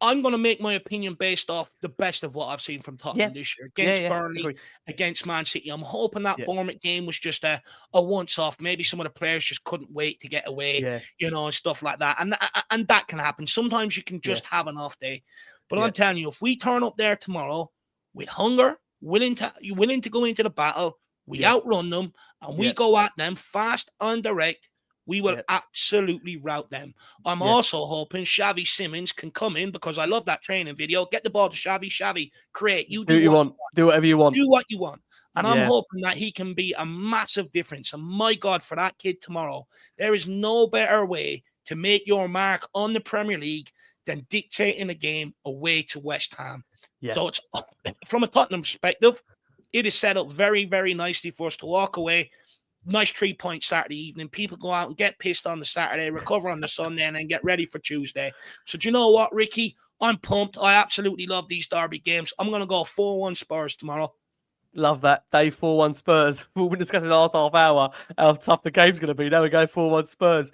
I'm going to make my opinion based off the best of what I've seen from Tottenham this year. Against Burnley, against Man City. I'm hoping that Bournemouth game was just a once-off. Maybe some of the players just couldn't wait to get away, and stuff like that. And that can happen. Sometimes you can just have an off day. But I'm telling you, if we turn up there tomorrow with hunger, willing to go into the battle, we outrun them, and we go at them fast and direct, we will absolutely rout them. I'm also hoping Xavi Simons can come in, because I love that training video. Get the ball to Xavi. Xavi, create. Do what you want. Do whatever you want. Do what you want. And I'm hoping that he can be a massive difference. And my God, for that kid tomorrow, there is no better way to make your mark on the Premier League than dictating a game away to West Ham. Yeah. So it's, from a Tottenham perspective, it is set up very, very nicely for us to walk away. Nice 3-point Saturday evening. People go out and get pissed on the Saturday, recover on the Sunday, and then get ready for Tuesday. So do you know what, Ricky? I'm pumped. I absolutely love these derby games. I'm going to go 4-1 Spurs tomorrow. Love that. Dave 4-1 Spurs. We'll be discussing the last half hour how tough the game's going to be. Now we go 4-1 Spurs.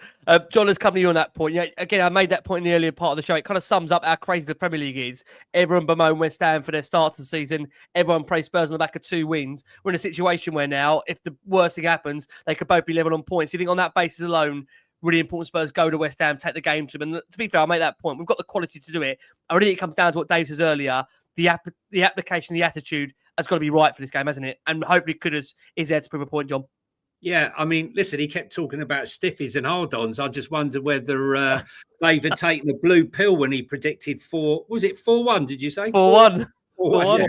John, let's come to you on that point. Again, I made that point in the earlier part of the show. It kind of sums up how crazy the Premier League is. Everyone bemoaned West Ham for their start to the season. Everyone praised Spurs on the back of 2 wins. We're in a situation where now, if the worst thing happens, they could both be level on points. Do you think on that basis alone, really important Spurs go to West Ham, take the game to them? And to be fair, I'll make that point. We've got the quality to do it. I really think it comes down to what Dave says earlier. The application, the attitude has got to be right for this game, hasn't it? And hopefully Kudus is there to prove a point, John. Yeah, I mean, listen, he kept talking about stiffies and hard-ons. I just wonder whether Dave had taken the blue pill when he predicted 4-1, did you say? 4-1. 4-1.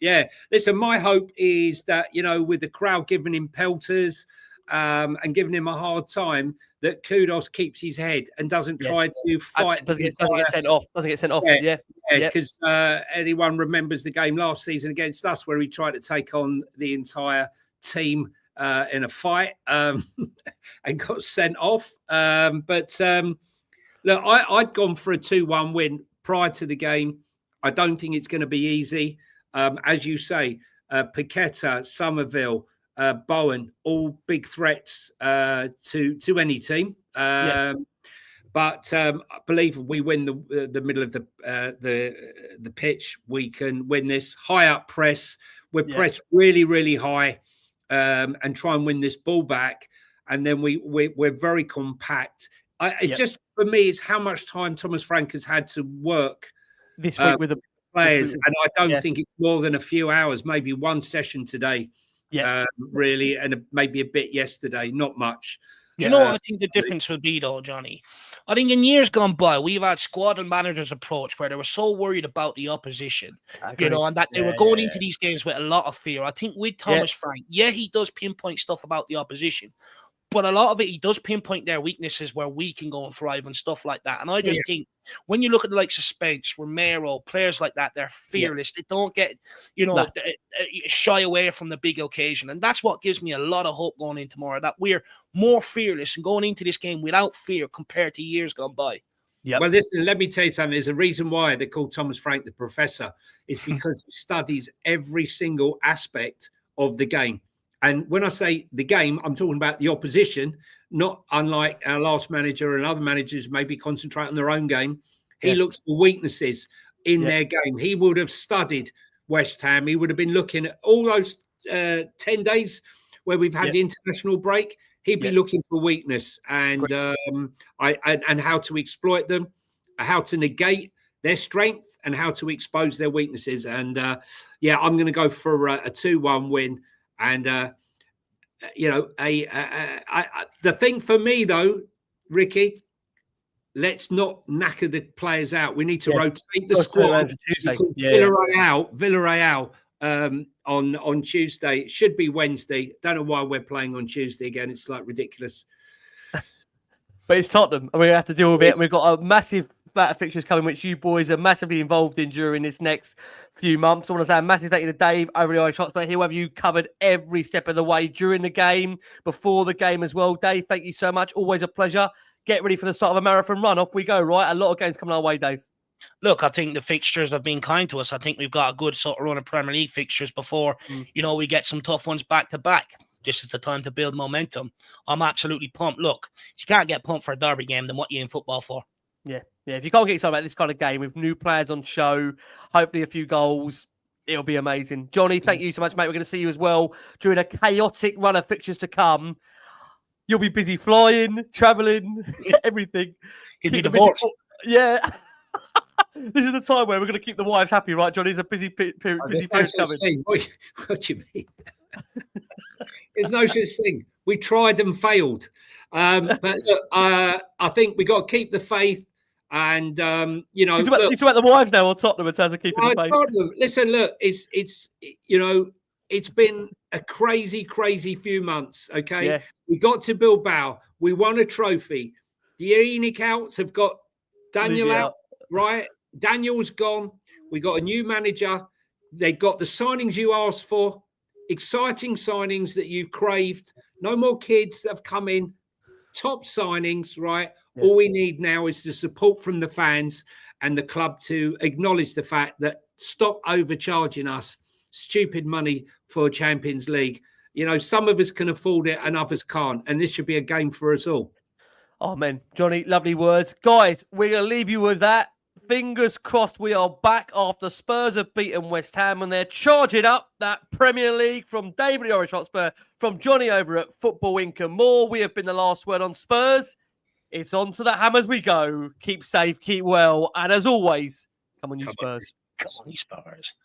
Yeah. Listen, my hope is that, with the crowd giving him pelters and giving him a hard time, that Kudus keeps his head and doesn't try to fight. Doesn't get sent off. Yeah. Because anyone remembers the game last season against us where he tried to take on the entire team in a fight and got sent off. But look, I'd gone for a 2-1 win prior to the game. I don't think it's going to be easy. As you say, Paqueta, Somerville, Bowen, all big threats to any team. But I believe if we win the middle of the pitch, we can win this. High up press. We're pressed really, really high and try and win this ball back. And then we're very compact. It's just, for me, it's how much time Thomas Frank has had to work this week with the players. And I don't think it's more than a few hours, maybe one session today. Really, and maybe a bit yesterday, not much. Do you know what I think the difference will be, though, Johnny? I think in years gone by, we've had squad and managers approach where they were so worried about the opposition, and that they were going into these games with a lot of fear. I think with Thomas Frank, he does pinpoint stuff about the opposition, but a lot of it, he does pinpoint their weaknesses where we can go and thrive and stuff like that. And I just think when you look at the likes of Spence, Romero, players like that, they're fearless. They don't get, shy away from the big occasion. And that's what gives me a lot of hope going in tomorrow, that we're more fearless and going into this game without fear compared to years gone by. Yep. Well, listen, let me tell you something. There's a reason why they call Thomas Frank the professor, is because he studies every single aspect of the game. And when I say the game, I'm talking about the opposition, not unlike our last manager and other managers maybe concentrate on their own game. He looks for weaknesses in their game. He would have studied West Ham. He would have been looking at all those 10 days where we've had the international break. He'd be looking for weakness and and how to exploit them, how to negate their strength and how to expose their weaknesses. And I'm going to go for a 2-1 win. And the thing for me though, Ricky, let's not knacker the players out. We need to rotate the squad. Villarreal on Tuesday. It should be Wednesday. Don't know why we're playing on Tuesday again. It's like ridiculous. But it's Tottenham, and we have to deal with it. And we've got a massive amount of fixtures coming, which you boys are massively involved in during this next few months. I want to say a massive thank you to Dave over the Irish Hotspur. He'll have you covered every step of the way during the game, before the game as well. Dave, thank you so much. Always a pleasure. Get ready for the start of a marathon run. Off we go, right? A lot of games coming our way, Dave. Look, I think the fixtures have been kind to us. I think we've got a good sort of run of Premier League fixtures before, we get some tough ones back to back. This is the time to build momentum. I'm absolutely pumped. Look, if you can't get pumped for a derby game, then what are you in football for? Yeah. If you can't get excited about this kind of game with new players on show, hopefully a few goals, it'll be amazing. Johnny, thank you so much, mate. We're going to see you as well during a chaotic run of fixtures to come. You'll be busy flying, traveling, everything. You'll be divorced. Yeah. This is the time where we're going to keep the wives happy, right, Johnny? It's a busy period coming. What do you mean? There's no such thing. We tried and failed. But look, I think we got to keep the faith. And you talk about the wives now or Tottenham in terms of keeping the faith. Tottenham. Listen, look, it's been a crazy few months. Okay, we got to Bilbao. We won a trophy. The Enoch outs have got Daniel out, right? Daniel's gone. We got a new manager. They got the signings you asked for. Exciting signings that you craved. No more kids that have come in. Top signings, right? Yeah. All we need now is the support from the fans and the club to acknowledge the fact that stop overcharging us stupid money for Champions League. Some of us can afford it and others can't. And this should be a game for us all. Oh, man. Johnny, lovely words. Guys, we're going to leave you with that. Fingers crossed we are back after Spurs have beaten West Ham and they're charging up that Premier League. From David the Irish Hotspur, from Johnny over at Football Inc. and more. We have been the last word on Spurs. It's on to the Hammers we go. Keep safe, keep well. And as always, come on you Spurs. Come on you Spurs.